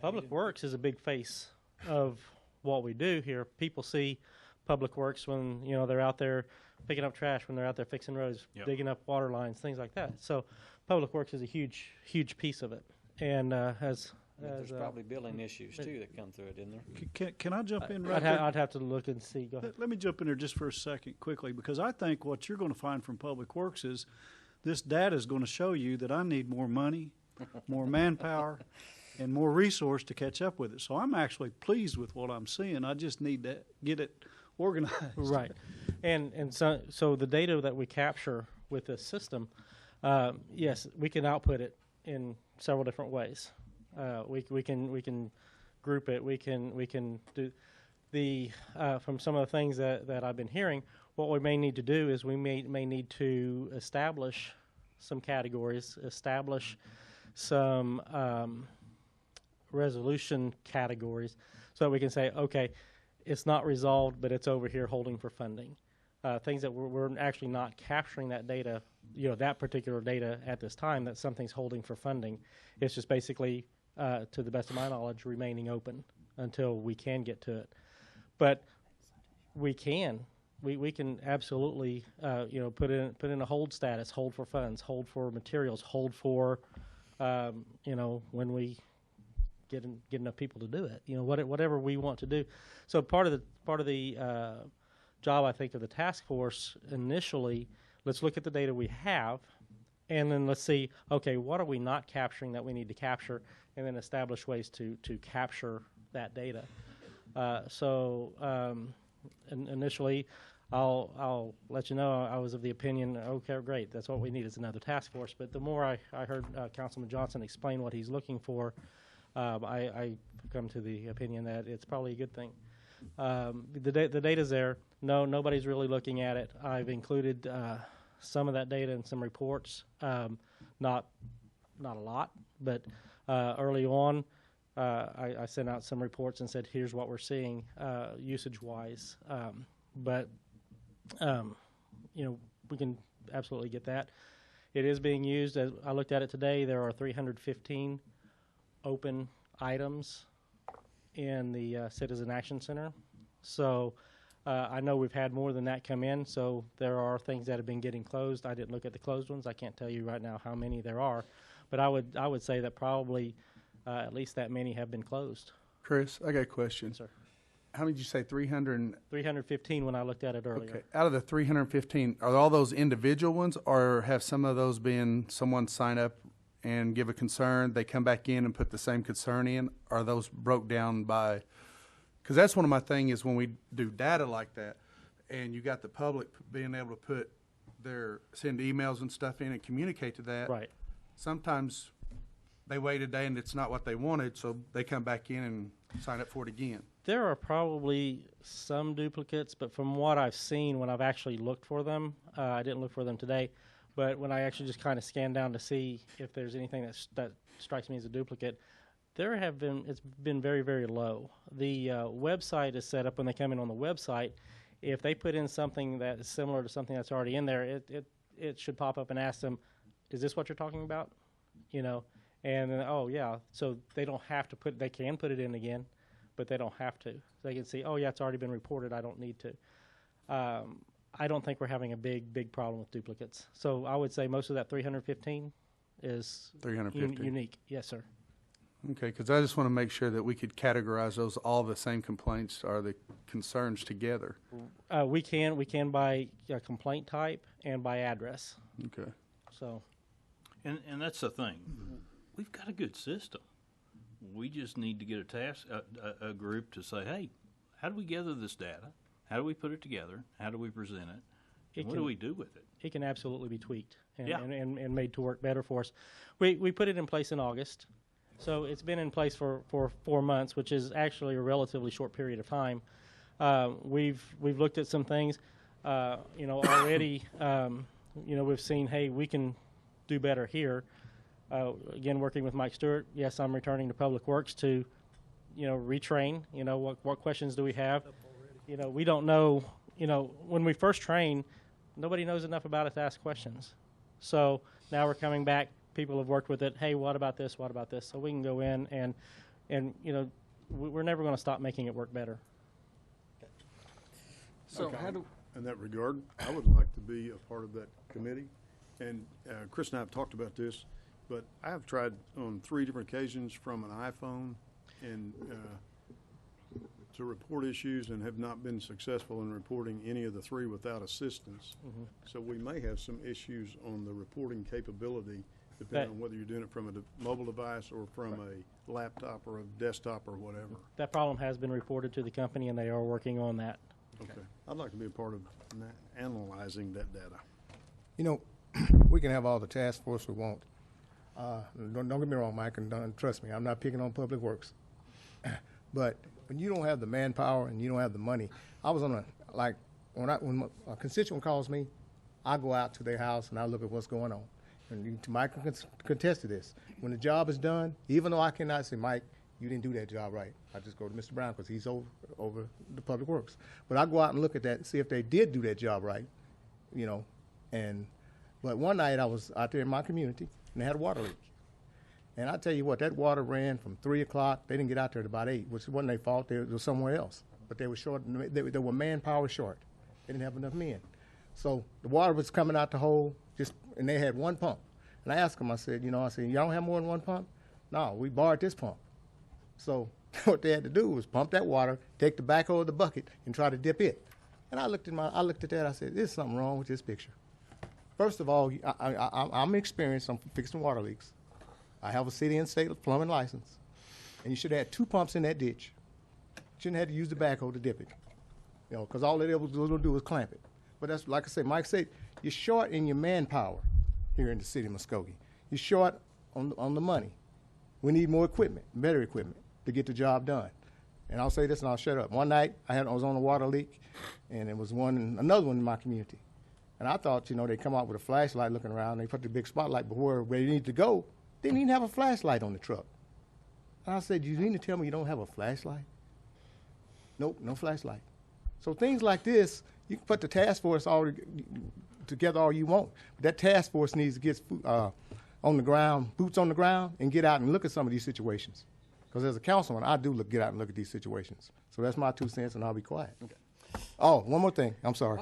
Public Works is a big face of what we do here. People see Public Works when they're out there picking up trash, when they're out there fixing roads, digging up water lines, things like that. So Public Works is a huge piece of it. And there's probably billing issues too that come through it, isn't there? Can I jump in I'd have to look and see. Go ahead. Let me jump in there just for a second quickly, because I think what you're going to find from Public Works is this data is going to show you that I need more money, more manpower, and more resource to catch up with it. So I'm actually pleased with what I'm seeing. I just need to get it organized. Right. And so the data that we capture with this system, yes, we can output it in several different ways. We can group it. We can do the from some of the things that I've been hearing. What we may need to do is we may need to establish some categories, establish some resolution categories, so that we can say, okay, it's not resolved, but it's over here holding for funding. Things that we're actually not capturing that data, that particular data at this time, that something's holding for funding. It's just basically, to the best of my knowledge, remaining open until we can get to it. But we can absolutely, put in a hold status, hold for funds, hold for materials, hold for, when we get enough people to do it. Whatever we want to do. So part of the job, I think, of the task force initially, let's look at the data we have, and then let's see, okay, what are we not capturing that we need to capture, and then establish ways to capture that data. Initially, I'll let you know I was of the opinion, okay, great, that's what we need is another task force. But the more I heard Councilman Johnson explain what he's looking for, I come to the opinion that it's probably a good thing. The data's there. No, nobody's really looking at it. I've included some of that data in some reports, not a lot, but early on, I sent out some reports and said, here's what we're seeing usage-wise. We can absolutely get that. It is being used. As I looked at it today, there are 315 open items in the Citizen Action Center. So I know we've had more than that come in, so there are things that have been getting closed. I didn't look at the closed ones. I can't tell you right now how many there are, but I would say that probably at least that many have been closed. Chris, I got a question. Yes, sir. How many did you say, 300? 315 when I looked at it earlier. Okay. Out of the 315, are all those individual ones, or have some of those been someone sign up and give a concern, they come back in and put the same concern in? Are those broke down by, because that's one of my things is when we do data like that, and you got the public being able to send emails and stuff in and communicate to that. Right. Sometimes they wait a day and it's not what they wanted, so they come back in and sign up for it again. There are probably some duplicates, but from what I've seen when I've actually looked for them, I didn't look for them today, but when I actually just kind of scanned down to see if there's anything that strikes me as a duplicate, it's been very, very low. The website is set up when they come in on the website. If they put in something that is similar to something that's already in there, it should pop up and ask them, is this what you're talking about? And then, oh yeah, so they don't have to they can put it in again, but they don't have to. They can see, oh yeah, it's already been reported, I don't need to. I don't think we're having a big problem with duplicates. So I would say most of that 315 is 315. Unique. Yes, sir. Okay, because I just want to make sure that we could categorize those, all the same complaints or the concerns together. We can by complaint type and by address. Okay. So. And that's the thing. We've got a good system. We just need to get a group to say, hey, how do we gather this data? How do we put it together? How do we present it? What do we do with it? It can absolutely be tweaked and made to work better for us. We put it in place in August, so it's been in place for 4 months, which is actually a relatively short period of time. We've looked at some things, already. We've seen, hey, we can do better here. Again, working with Mike Stewart, yes, I'm returning to PublicWorks to, retrain. What questions do we have? We don't know. When we first train, nobody knows enough about it to ask questions. So now we're coming back. People have worked with it. Hey, what about this? What about this? So we can go in and we're never going to stop making it work better. So okay. how do? In that regard, I would like to be a part of that committee. And Chris and I have talked about this, but I have tried on 3 different occasions from an iPhone and to report issues and have not been successful in reporting any of the 3 without assistance. Mm-hmm. So we may have some issues on the reporting capability depending on whether you're doing it from a mobile device or from a laptop or a desktop or whatever. That problem has been reported to the company and they are working on that. Okay. I'd like to be a part of analyzing that data. We can have all the task force we want. Don't get me wrong, Mike, and trust me, I'm not picking on PublicWorks. But when you don't have the manpower and you don't have the money, I was on when a constituent calls me, I go out to their house and I look at what's going on. And Mike can contest to this. When the job is done, even though I cannot say, Mike, you didn't do that job right. I just go to Mr. Brown because he's over the Public Works. But I go out and look at that and see if they did do that job right, you know. But one night I was out there in my community and they had a water leak. And I tell you what, that water ran from 3 o'clock. They didn't get out there at about 8, which wasn't their fault. They were somewhere else. But they were short. They were manpower short. They didn't have enough men. So the water was coming out the hole, and they had one pump. And I asked them, I said, y'all don't have more than one pump? No, we borrowed this pump. So what they had to do was pump that water, take the backhoe of the bucket, and try to dip it. And I looked at that, I said, there's something wrong with this picture. First of all, I'm experienced, I'm fixing water leaks. I have a city and state plumbing license. And you should have had 2 pumps in that ditch. Shouldn't have had to use the backhoe to dip it. Because all they was going to do was clamp it. But that's, like I said, Mike said, you're short in your manpower here in the city of Muskogee. You're short on the money. We need more equipment, better equipment, to get the job done. And I'll say this and I'll shut up. One night, I was on a water leak, and there was another one in my community. And I thought, they come out with a flashlight looking around, they put the big spotlight, but where they need to go, they didn't even have a flashlight on the truck. And I said, you mean to tell me you don't have a flashlight? Nope, no flashlight. So things like this, you can put the task force all together all you want. But that task force needs to get on the ground, boots on the ground, and get out and look at some of these situations. Because as a councilman, I do get out and look at these situations. So that's my 2 cents, and I'll be quiet. Okay. Oh, one more thing. I'm sorry.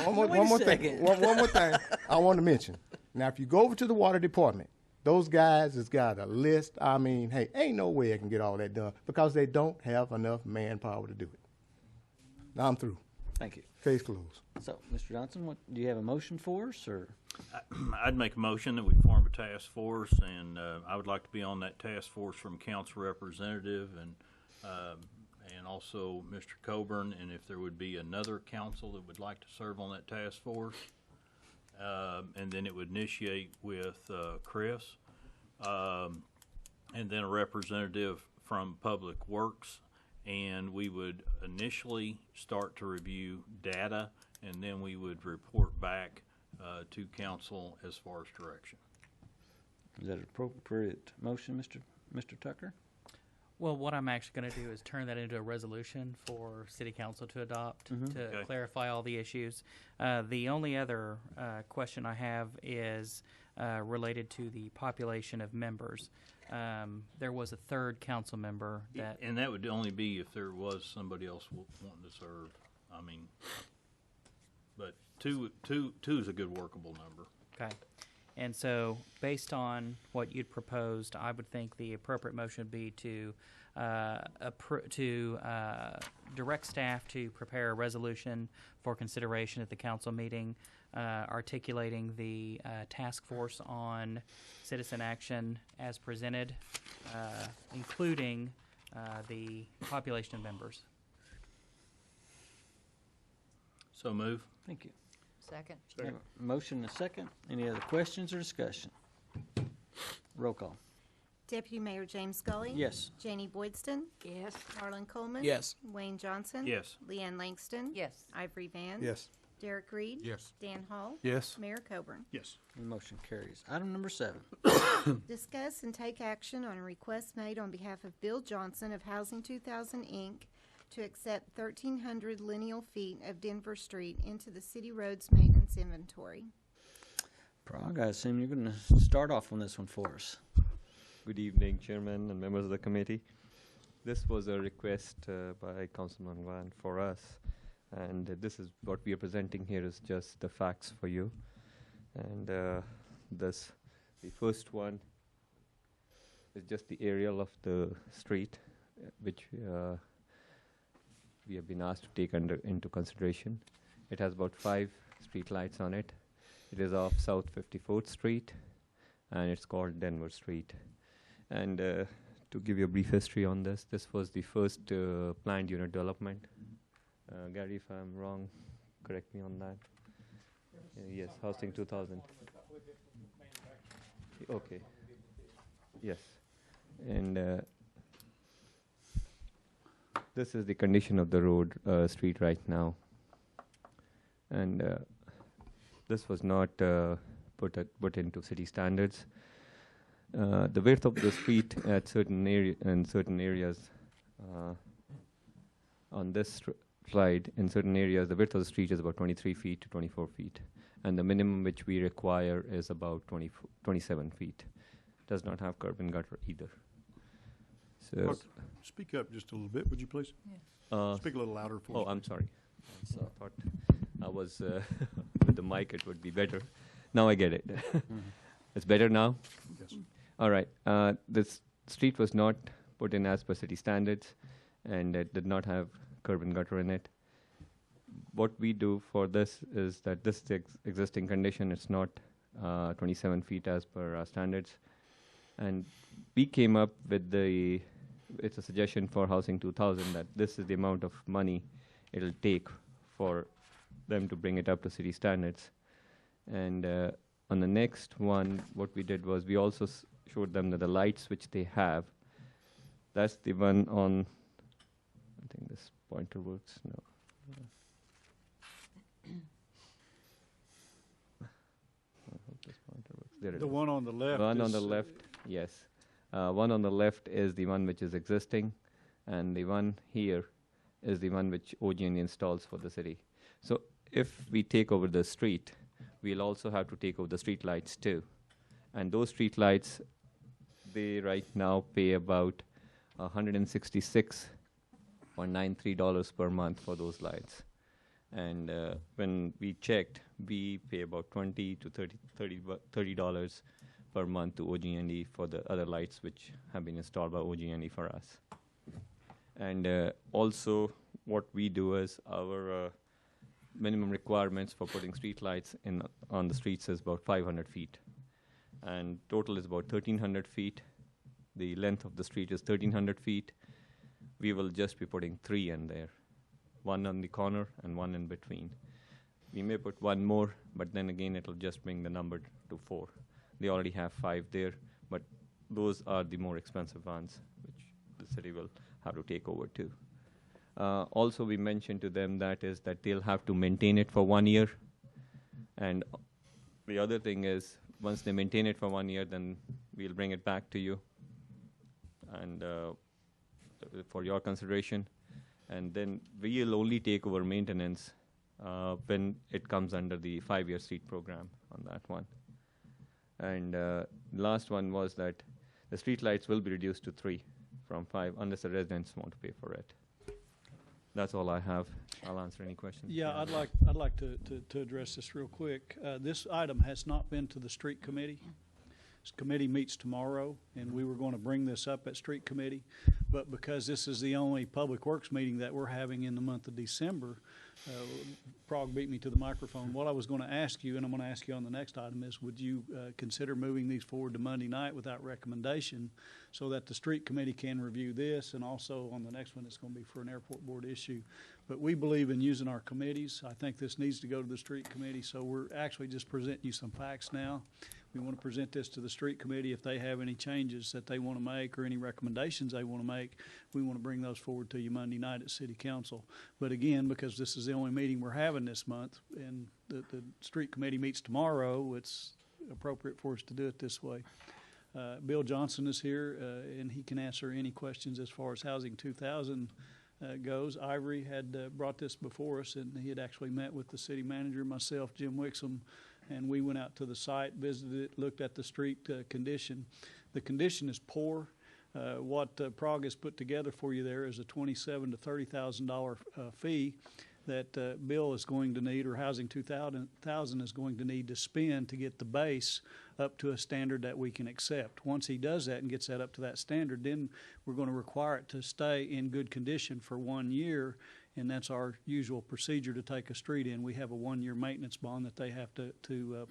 One more thing. One more thing I want to mention. Now, if you go over to the water department, those guys has got a list. I mean, hey, ain't no way I can get all that done because they don't have enough manpower to do it. Now I'm through. Thank you. Case closed. So, Mr. Johnson, do you have a motion for us, or? I'd make a motion that we form a task force, and I would like to be on that task force from council representative and also Mr. Coburn, and if there would be another council that would like to serve on that task force, and then it would initiate with Chris, and then a representative from Public Works, and we would initially start to review data, and then we would report back to council as far as direction. Is that an appropriate motion, Mr. Tucker? Well, what I'm actually going to do is turn that into a resolution for City Council to adopt to clarify all the issues. The only other question I have is related to the population of members. There was a third council member that... And that would only be if there was somebody else wanting to serve. I mean, but two is a good workable number. Okay. And so, based on what you'd proposed, I would think the appropriate motion would be to direct staff to prepare a resolution for consideration at the council meeting, articulating the task force on citizen action as presented, including the population of members. So move. Thank you. Second. Motion and a second. Any other questions or discussion? Roll call. Deputy Mayor James Scully. Yes. Janie Boydston. Yes. Marlon Coleman. Yes. Wayne Johnson. Yes. Leanne Langston. Yes. Ivory Van. Yes. Derek Reed. Yes. Dan Hall. Yes. Mayor Coburn. Yes. The motion carries. Item number 7. Discuss and take action on a request made on behalf of Bill Johnson of Housing 2000, Inc. to accept 1,300 lineal feet of Denver Street into the city roads maintenance inventory. Prague, I assume you're going to start off on this one for us. Good evening, Chairman and members of the committee. This was a request by Councilman Van for us, and this is what we are presenting here is just the facts for you. And the first one is just the aerial of the street, which we have been asked to take into consideration. It has about 5 street lights on it. It is off South 54th Street, and it's called Denver Street. And to give you a brief history on this was the first planned unit development. Gary, if I'm wrong, correct me on that. Yes, Housing 2000. Okay. Yes. And this is the condition of the road, street right now. And this was not put into city standards. the width of the street at certain areas on this slide, in certain areas, the width of the street is about 23 feet to 24 feet. And the minimum which we require is about 27 feet. Does not have curb and gutter either. So, Mark, speak up just a little bit, would you please? Speak a little louder for us. Oh, I'm sorry. I thought I was with the mic, it would be better. Now I get it. It's better now? Yes. All right. This street was not put in as per city standards, and it did not have curb and gutter in it. What we do for this is that this existing condition, it's not 27 feet as per our standards. And we came up with it's a suggestion for Housing 2000 that this is the amount of money it'll take for them to bring it up to city standards. And on the next one, what we did was we also showed them that the lights which they have, that's the one on, I think this pointer works, no. The one on the left. One on the left, yes. One on the left is the one which is existing, and the one here is the one which OG&E installs for the city. So if we take over the street, we'll also have to take over the street lights too. And those street lights, they right now pay about $166.93 per month for those lights. And when we checked, we pay about $20 to $30 per month to OG&E for the other lights which have been installed by OG&E for us. And also, what we do is our minimum requirements for putting street lights on the streets is about 500 feet. And total is about 1,300 feet. The length of the street is 1,300 feet. We will just be putting 3 in there. 1 on the corner and 1 in between. We may put 1 more, but then again it'll just bring the number to 4. They already have 5 there, but those are the more expensive ones, which the city will have to take over too. Also, we mentioned to them that they'll have to maintain it for 1 year. And the other thing is, once they maintain it for 1 year, then we'll bring it back to you and for your consideration. And then we'll only take over maintenance when it comes under the 5-year street program on that one. And last one was that the street lights will be reduced to 3 from 5 unless the residents want to pay for it. That's all I have. I'll answer any questions. Yeah, I'd like to address this real quick. This item has not been to the street committee. This committee meets tomorrow, and we were going to bring this up at street committee, but because this is the only Public Works meeting that we're having in the month of December, Prague beat me to the microphone. What I was going to ask you, and I'm going to ask you on the next item, is would you consider moving these forward to Monday night without recommendation so that the street committee can review this, and also on the next one it's going to be for an airport board issue. But we believe in using our committees. I think this needs to go to the street committee, so we're actually just presenting you some facts now. We want to present this to the street committee. If they have any changes that they want to make or any recommendations they want to make, we want to bring those forward to you Monday night at City Council. But again, because this is the only meeting we're having this month and the street committee meets tomorrow, it's appropriate for us to do it this way. Bill Johnson is here, and he can answer any questions as far as Housing 2000 goes. Ivory had brought this before us, and he had actually met with the city manager, myself, Jim Wixom, and we went out to the site, visited it, looked at the street condition. The condition is poor. What Prague has put together for you there is a $27,000 to $30,000 fee that Bill is going to need, or Housing 2000 is going to need to spend to get the base up to a standard that we can accept. Once he does that and gets that up to that standard, then we're going to require it to stay in good condition for 1 year, and that's our usual procedure to take a street in. We have a 1-year maintenance bond that they have to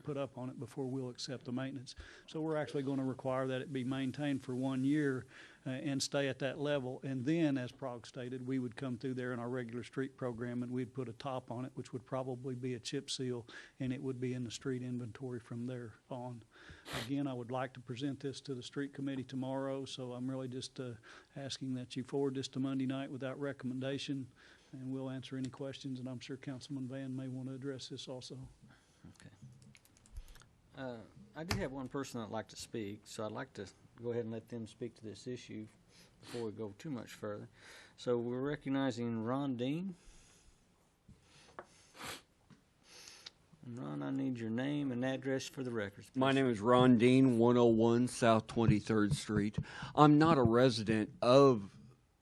put up on it before we'll accept the maintenance. So we're actually going to require that it be maintained for 1 year and stay at that level. And then, as Prague stated, we would come through there in our regular street program and we'd put a top on it, which would probably be a chip seal, and it would be in the street inventory from there on. Again, I would like to present this to the street committee tomorrow, so I'm really just asking that you forward this to Monday night without recommendation, and we'll answer any questions, and I'm sure Councilman Van may want to address this also. Okay. I do have one person that'd like to speak, so I'd like to go ahead and let them speak to this issue before we go too much further. So we're recognizing Ron Dean. Ron, I need your name and address for the records, please. My name is Ron Dean, 101 South 23rd Street. I'm not a resident of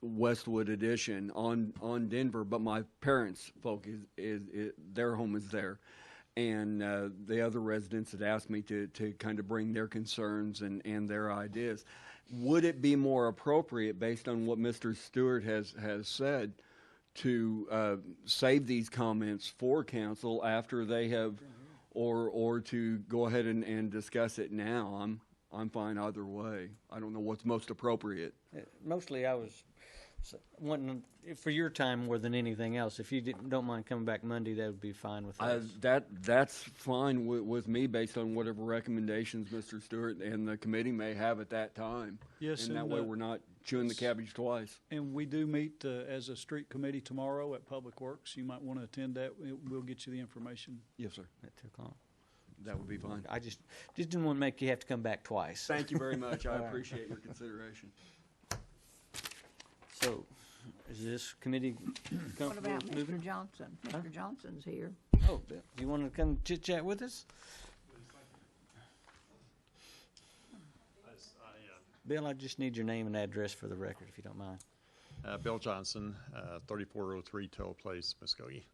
Westwood Addition on Denver, but my parents' folk is their home is there. And the other residents had asked me to kind of bring their concerns and their ideas. Would it be more appropriate, based on what Mr. Stewart has said, to save these comments for council after they have, or to go ahead and discuss it now? I'm fine either way. I don't know what's most appropriate. Mostly I was wanting, for your time more than anything else, if you don't mind coming back Monday, that would be fine with us. That's fine with me, based on whatever recommendations Mr. Stewart and the committee may have at that time. Yes, and that way we're not chewing the cabbage twice. And we do meet as a street committee tomorrow at PublicWorks. You might want to attend that. We'll get you the information. Yes, sir. At 2 o'clock. That would be fine. I just didn't want to make you have to come back twice. Thank you very much. I appreciate your consideration. So, is this committee comfortable What about with moving? Mr. Johnson? Mr. Johnson's here. Oh, Bill, do you want to come chit-chat with us? Bill, I just need your name and address for the record, if you don't mind. Bill Johnson, 3403 Toll Place, Muskogee.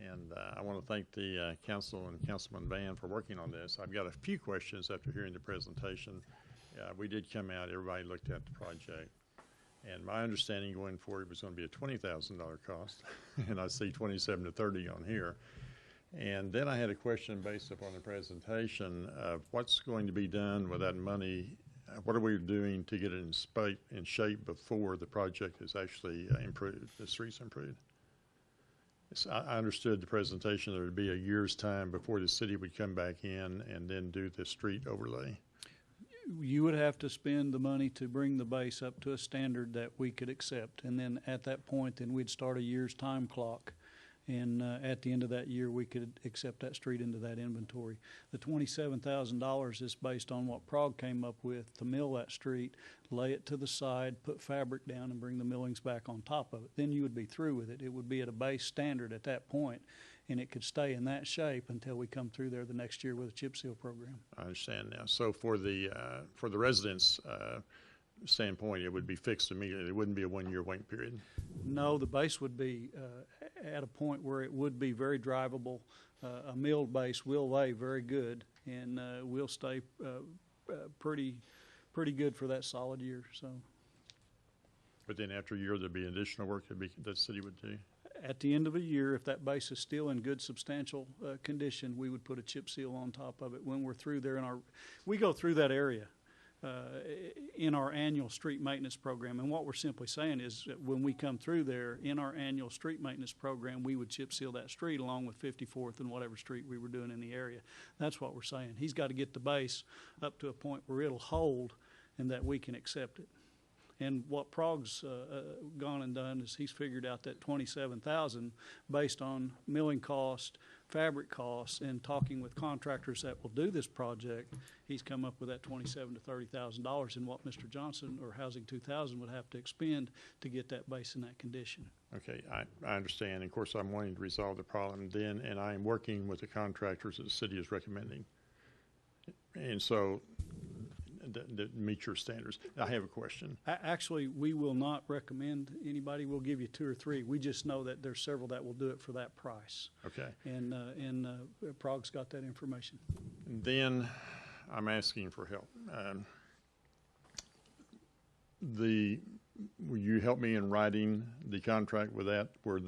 And I want to thank the council and Councilman Van for working on this. I've got a few questions after hearing the presentation. We did come out, everybody looked at the project. And my understanding going forward was going to be a $20,000 cost, and I see 27 to 30 on here. And then I had a question based upon the presentation of what's going to be done with that money. What are we doing to get it in shape before the project is actually improved, the streets improved? So I understood the presentation there would be a year's time before the city would come back in and then do the street overlay. You would have to spend the money to bring the base up to a standard that we could accept. And then at that point, then we'd start a year's time clock. And at the end of that year, we could accept that street into that inventory. The $27,000 is based on what Prague came up with to mill that street, lay it to the side, put fabric down, and bring the millings back on top of it. Then you would be through with it. It would be at a base standard at that point, and it could stay in that shape until we come through there the next year with a chip seal program. I understand now. So for the residents' standpoint, it would be fixed immediately. It wouldn't be a one-year wait period. No, the base would be at a point where it would be very drivable. A milled base will lay very good, and will stay pretty good for that solid year. So. But then after a year, there'd be additional work that the city would do. At the end of a year, if that base is still in good, substantial condition, we would put a chip seal on top of it. When we're through there, we go through that area in our annual street maintenance program. And what we're simply saying is that when we come through there in our annual street maintenance program, we would chip seal that street along with 54th and whatever street we were doing in the area. That's what we're saying. He's got to get the base up to a point where it'll hold and that we can accept it. And what Prague's gone and done is he's figured out that $27,000 based on milling cost, fabric costs, and talking with contractors that will do this project. He's come up with that $27,000 to $30,000 in what Mr. Johnson or Housing 2000 would have to expend to get that base in that condition. Okay, I understand. Of course, I'm wanting to resolve the problem then, and I am working with the contractors that the city is recommending. And so that meet your standards. I have a question. Actually, we will not recommend anybody. We'll give you 2 or 3. We just know that there's several that will do it for that price. Okay. And Prague's got that information. And then I'm asking for help. Will you help me in writing the contract with that, where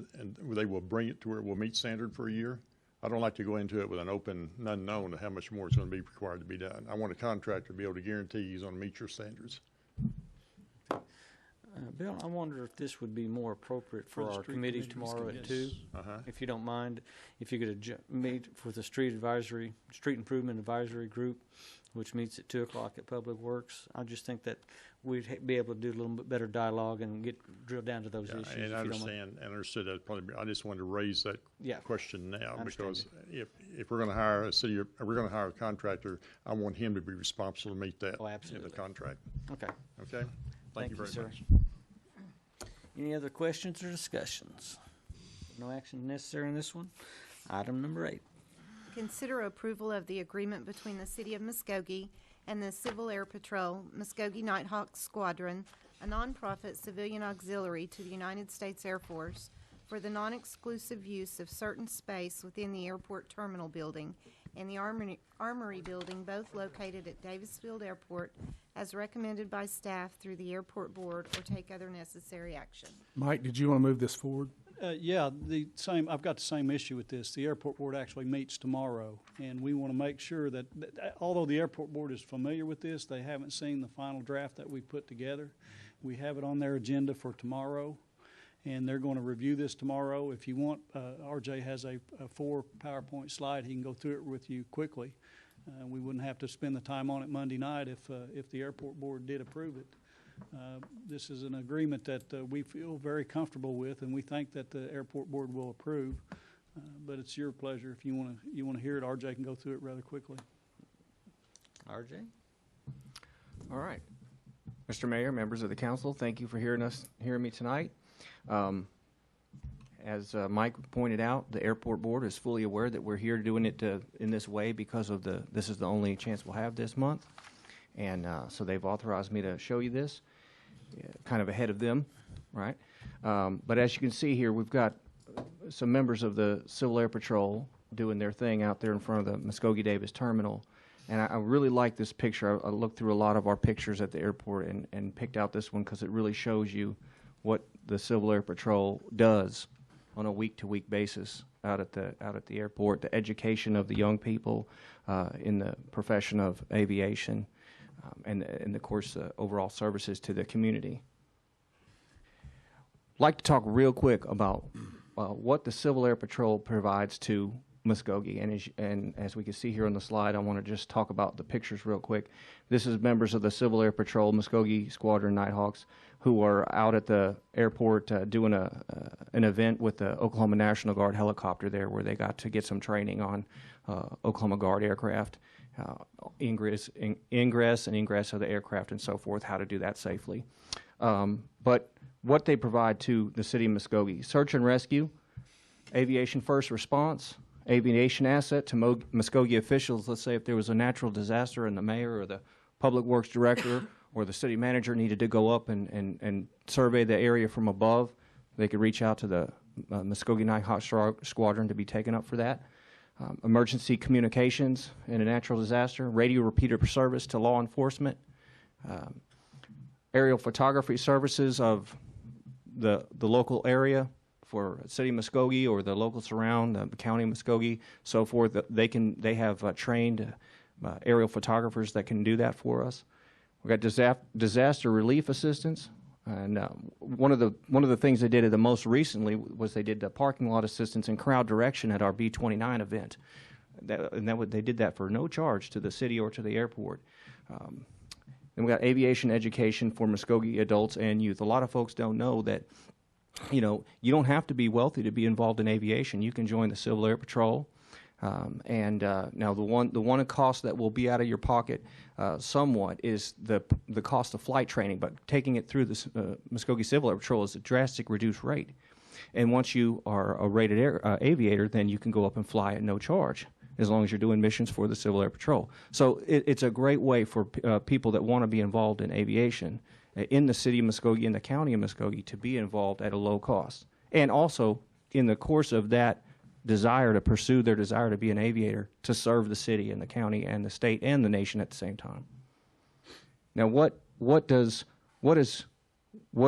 they will bring it to where it will meet standard for a year? I don't like to go into it with an open unknown of how much more is going to be required to be done. I want a contractor to be able to guarantee he's going to meet your standards. Bill, I wonder if this would be more appropriate for our committee tomorrow at 2, if you don't mind. If you could meet with the street improvement advisory group which meets at 2 o'clock at Public Works. I just think that we'd be able to do a little bit better dialogue and drill down to those issues. And I understood that. Probably, I just wanted to raise that question now because if we're going to hire we're going to hire a contractor, I want him to be responsible to meet that in the contract. Okay. Okay. Thank you very sir. much. Any other questions or discussions? No action necessary on this one. Item number 8. Consider approval of the agreement between the City of Muskogee and the Civil Air Patrol Muskogee Nighthawk Squadron, a nonprofit civilian auxiliary to the United States Air Force, for the non-exclusive use of certain space within the airport terminal building and the Armory building, both located at Davis Field Airport, as recommended by staff through the airport board, or take other necessary action. Mike, did you want to move this forward? Yeah, I've got the same issue with this. The airport board actually meets tomorrow, and we want to make sure that although the airport board is familiar with this, they haven't seen the final draft that we put together. We have it on their agenda for tomorrow, and they're going to review this tomorrow. If you want, RJ has a 4 PowerPoint slide. He can go through it with you quickly. We wouldn't have to spend the time on it Monday night if the airport board did approve it. This is an agreement that we feel very comfortable with, and we think that the airport board will approve. But it's your pleasure. If you want to hear it, RJ can go through it rather quickly. RJ? All right. Mr. Mayor, members of the council, thank you for hearing me tonight. As Mike pointed out, the airport board is fully aware that we're here doing it in this way because of this is the only chance we'll have this month. And so they've authorized me to show you this, kind of ahead of them, right? But as you can see here, we've got some members of the Civil Air Patrol doing their thing out there in front of the Muskogee-Davis terminal. And I really like this picture. I looked through a lot of our pictures at the airport and picked out this one because it really shows you what the Civil Air Patrol does on a week-to-week basis out at the airport, the education of the young people in the profession of aviation, and of course overall services to the community. I'd like to talk real quick about what the Civil Air Patrol provides to Muskogee, and as we can see here on the slide, I want to just talk about the pictures real quick. This is members of the Civil Air Patrol Muskogee Squadron Nighthawks who are out at the airport doing an event with the Oklahoma National Guard helicopter there, where they got to get some training on Oklahoma Guard aircraft, ingress and egress of the aircraft and so forth, how to do that safely. But what they provide to the city of Muskogee: search and rescue, aviation first response, aviation asset to Muskogee officials. Let's say if there was a natural disaster and the mayor or the public works director or the city manager needed to go up and survey the area from above, they could reach out to the Muskogee Nighthawk Squadron to be taken up for that. Emergency communications in a natural disaster, radio repeater service to law enforcement, aerial photography services of the local area for city of Muskogee or the local surround, the county of Muskogee, so forth. They have trained aerial photographers that can do that for us. We've got disaster relief assistance, and one of the things they did the most recently was they did the parking lot assistance and crowd direction at our B-29 event. They did that for no charge to the city or to the airport. Then we got aviation education for Muskogee adults and youth. A lot of folks don't know that, you don't have to be wealthy to be involved in aviation. You can join the Civil Air Patrol. Now the one cost that will be out of your pocket somewhat is the cost of flight training, but taking it through the Muskogee Civil Air Patrol is a drastic reduced rate. And once you are a rated aviator, then you can go up and fly at no charge, as long as you're doing missions for the Civil Air Patrol. So it's a great way for people that want to be involved in aviation in the city of Muskogee and the county of Muskogee to be involved at a low cost. And also, in the course of that desire to pursue their desire to be an aviator, to serve the city and the county and the state and the nation at the same time. Now, what are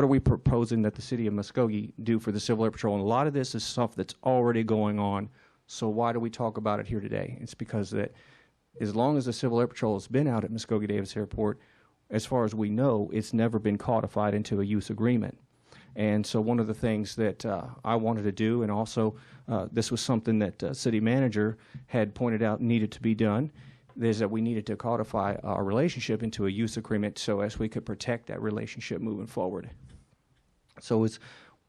we proposing that the city of Muskogee do for the Civil Air Patrol? And a lot of this is stuff that's already going on. So why do we talk about it here today? It's because that as long as the Civil Air Patrol has been out at Muskogee-Davis Airport, as far as we know, it's never been codified into a use agreement. And so one of the things that I wanted to do, and also this was something that city manager had pointed out needed to be done, is that we needed to codify our relationship into a use agreement so as we could protect that relationship moving forward. So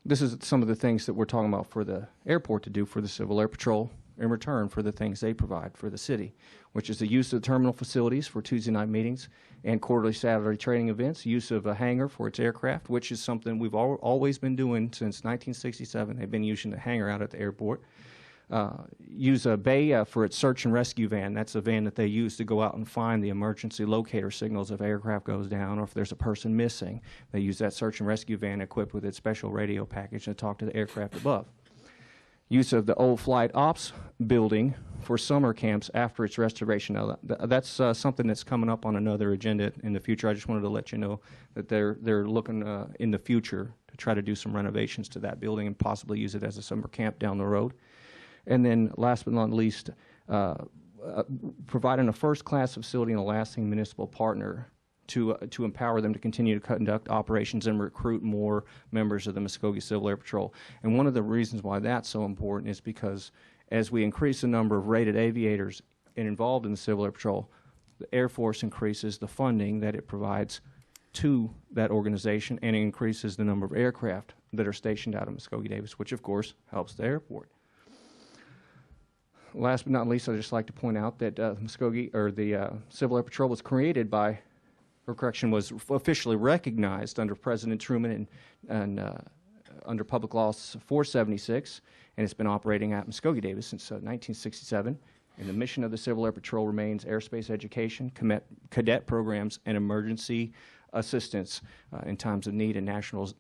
this is some of the things that we're talking about for the airport to do for the Civil Air Patrol in return for the things they provide for the city, which is the use of the terminal facilities for Tuesday night meetings and quarterly Saturday training events, use of a hangar for its aircraft, which is something we've always been doing since 1967. They've been using the hangar out at the airport. Use a bay for its search and rescue van. That's a van that they use to go out and find the emergency locator signals if aircraft goes down or if there's a person missing. They use that search and rescue van equipped with its special radio package to talk to the aircraft above. Use of the old flight ops building for summer camps after its restoration. Now, that's something that's coming up on another agenda in the future. I just wanted to let you know that they're looking in the future to try to do some renovations to that building and possibly use it as a summer camp down the road. And then last but not least, providing a first-class facility and a lasting municipal partner to empower them to continue to conduct operations and recruit more members of the Muskogee Civil Air Patrol. And one of the reasons why that's so important is because as we increase the number of rated aviators involved in the Civil Air Patrol, the Air Force increases the funding that it provides to that organization, and it increases the number of aircraft that are stationed out of Muskogee-Davis, which of course helps the airport. Last but not least, I'd just like to point out that the Civil Air Patrol was created by, or correction, was officially recognized under President Truman and under Public Law 476, and it's been operating at Muskogee-Davis since 1967. And the mission of the Civil Air Patrol remains airspace education, cadet programs, and emergency assistance in times of need and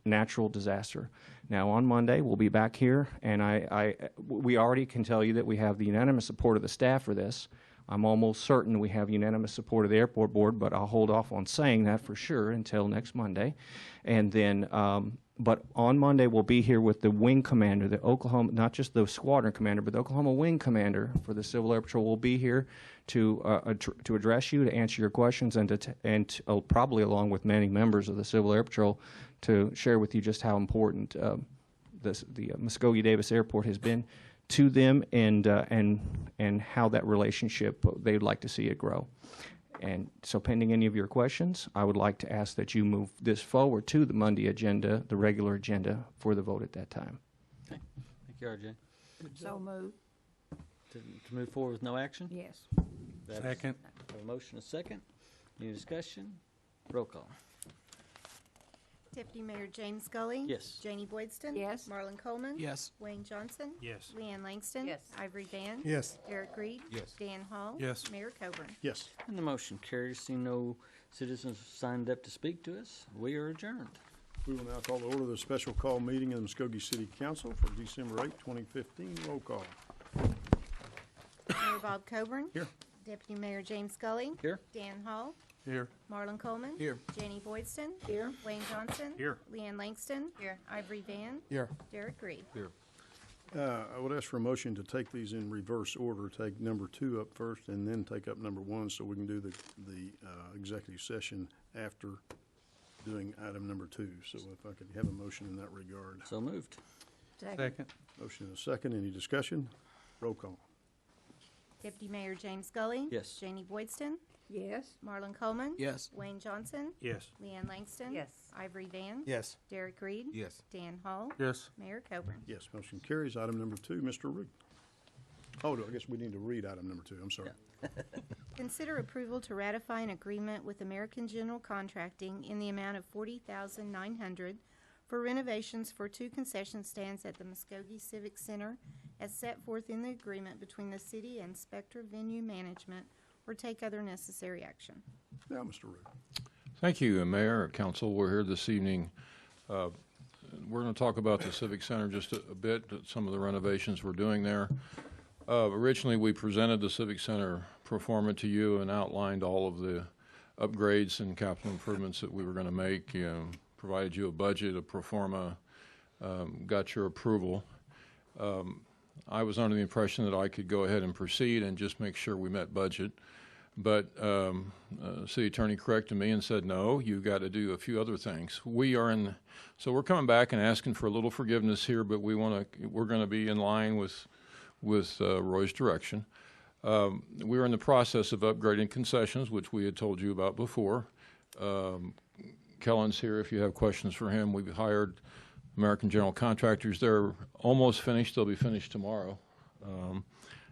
natural disaster. Now, on Monday, we'll be back here, and we already can tell you that we have the unanimous support of the staff for this. I'm almost certain we have unanimous support of the airport board, but I'll hold off on saying that for sure until next Monday. And then, but on Monday, we'll be here with the wing commander, the Oklahoma, not just the squadron commander, but the Oklahoma wing commander for the Civil Air Patrol will be here to address you, to answer your questions, and probably along with many members of the Civil Air Patrol to share with you just how important the Muskogee-Davis Airport has been to them and how that relationship they'd like to see it grow. And so pending any of your questions, I would like to ask that you move this forward to the Monday agenda, the regular agenda, for the vote at that time. Okay. Thank you, RJ. So moved. To move forward with no action? Yes. Second. A motion, a second. Any discussion? Roll call. Deputy Mayor James Scully. Yes. Janie Boydston. Yes. Marlon Coleman. Yes. Wayne Johnson. Yes. Leanne Langston. Yes. Ivory Van. Yes. Derek Reed. Yes. Dan Hall. Yes. Mayor Coburn. Yes. And the motion carries. Seeing no citizens signed up to speak to us, we are adjourned. We will now call to order the special call meeting of the Muskogee City Council for December 8, 2015. Roll call. Mayor Bob Coburn. Here. Deputy Mayor James Scully. Here. Dan Hall. Here. Marlon Coleman. Here. Janie Boydston. Here. Wayne Johnson. Here. Leanne Langston. Here. Ivory Van. Here. Derek Reed. Here. I would ask for a motion to take these in reverse order. Take number 2 up first and then take up number 1 so we can do the executive session after doing item number 2. So if I could have a motion in that regard. So moved. Second. Motion and a second. Any discussion? Roll call. Deputy Mayor James Scully. Yes. Janie Boydston. Yes. Marlon Coleman. Yes. Wayne Johnson. Yes. Leanne Langston. Yes. Ivory Van. Yes. Derek Reed. Yes. Dan Hall. Yes. Mayor Coburn. Yes, motion carries. Item number 2, Mr. Reed. Oh, I guess we need to read item number 2. I'm sorry. Consider approval to ratify an agreement with American General Contracting in the amount of $40,900 for renovations for 2 concession stands at the Muskogee Civic Center as set forth in the agreement between the city and Spectra Venue Management, or take other necessary action. Now, Mr. Reed. Thank you, Mayor, Council. We're here this evening. We're going to talk about the Civic Center just a bit, some of the renovations we're doing there. Originally, we presented the Civic Center pro forma to you and outlined all of the upgrades and capital improvements that we were going to make, provided you a budget, a pro forma, got your approval. I was under the impression that I could go ahead and proceed and just make sure we met budget. But city attorney corrected me and said, no, you got to do a few other things. So we're coming back and asking for a little forgiveness here, but we're going to be in line with Roy's direction. We are in the process of upgrading concessions, which we had told you about before. Kellen's here if you have questions for him. We've hired American General Contractors. They're almost finished. They'll be finished tomorrow.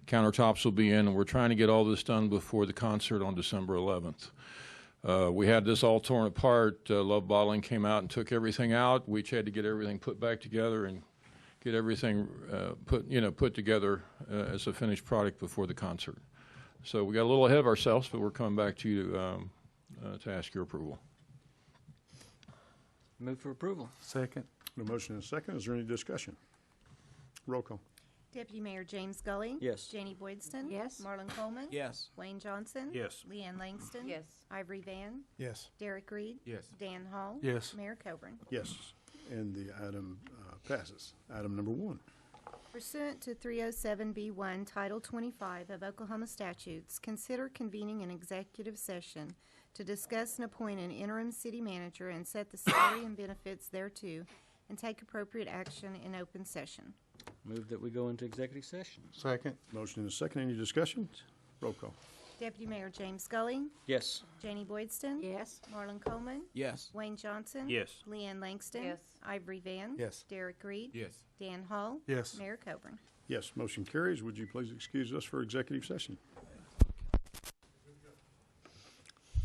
Countertops will be in, and we're trying to get all this done before the concert on December 11th. We had this all torn apart. Love Bottling came out and took everything out. We had to get everything put back together and get everything put together as a finished product before the concert. So we got a little ahead of ourselves, but we're coming back to you to ask your approval. Move for approval. Second. A motion and a second. Is there any discussion? Roll call. Deputy Mayor James Gully. Yes. Janie Boydston. Yes. Marlon Coleman. Yes. Wayne Johnson. Yes. Leanne Langston. Yes. Ivory Van. Yes. Derek Reed. Yes. Dan Hall. Yes. Mayor Coburn. Yes. And the item passes. Item number 1. Pursuant to 307B1, Title 25 of Oklahoma statutes, consider convening an executive session to discuss and appoint an interim city manager and set the salary and benefits thereto, and take appropriate action in open session. Move that we go into executive session. Second. Motion and a second. Any discussion? Roll call. Deputy Mayor James Gully. Yes. Janie Boydston. Yes. Marlon Coleman. Yes. Wayne Johnson. Yes. Leanne Langston. Yes. Ivory Van. Yes. Derek Reed. Yes. Dan Hall. Yes. Mayor Coburn. Yes. Motion carries. Would you please excuse us for executive session?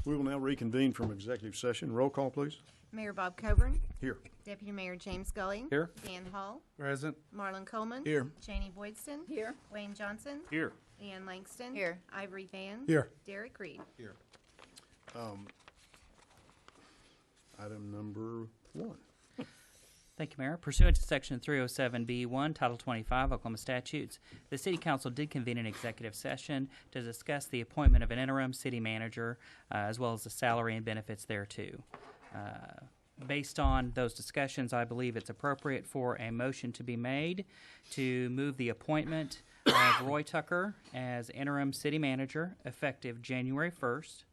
We will now reconvene from executive session. Roll call, please. Mayor Bob Coburn. Here. Deputy Mayor James Gully. Here. Dan Hall. Present. Marlon Coleman. Here. Janie Boydston. Here. Wayne Johnson. Here. Leanne Langston. Here. Ivory Van. Here. Derek Reed. Here. Item number 1. Thank you, Mayor. Pursuant to Section 307B1, Title 25 Oklahoma statutes, the City Council did convene an executive session to discuss the appointment of an interim city manager, as well as the salary and benefits thereto. Based on those discussions, I believe it's appropriate for a motion to be made to move the appointment of Roy Tucker as interim city manager effective January 1st,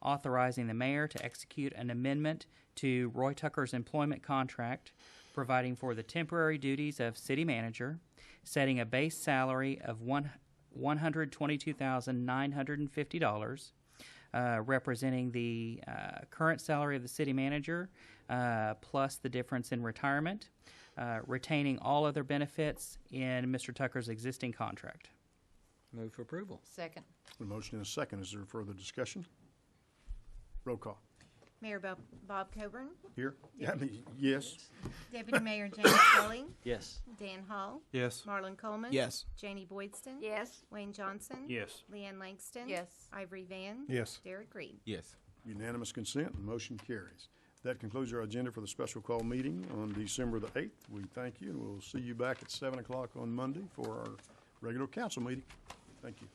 authorizing the mayor to execute an amendment to Roy Tucker's employment contract, providing for the temporary duties of city manager, setting a base salary of $122,950, representing the current salary of the city manager, plus the difference in retirement, retaining all other benefits in Mr. Tucker's existing contract. Move for approval. Second. A motion and a second. Is there further discussion? Roll call. Mayor Bob Coburn. Here? Yeah, yes. Deputy Mayor James Gully. Yes. Dan Hall. Yes. Marlon Coleman. Yes. Janie Boydston. Yes. Wayne Johnson. Yes. Leanne Langston. Yes. Ivory Van. Yes. Derek Reed. Yes. Unanimous consent, and motion carries. That concludes our agenda for the special call meeting on December the 8th. We thank you, and we'll see you back at 7 o'clock on Monday for our regular council meeting. Thank you.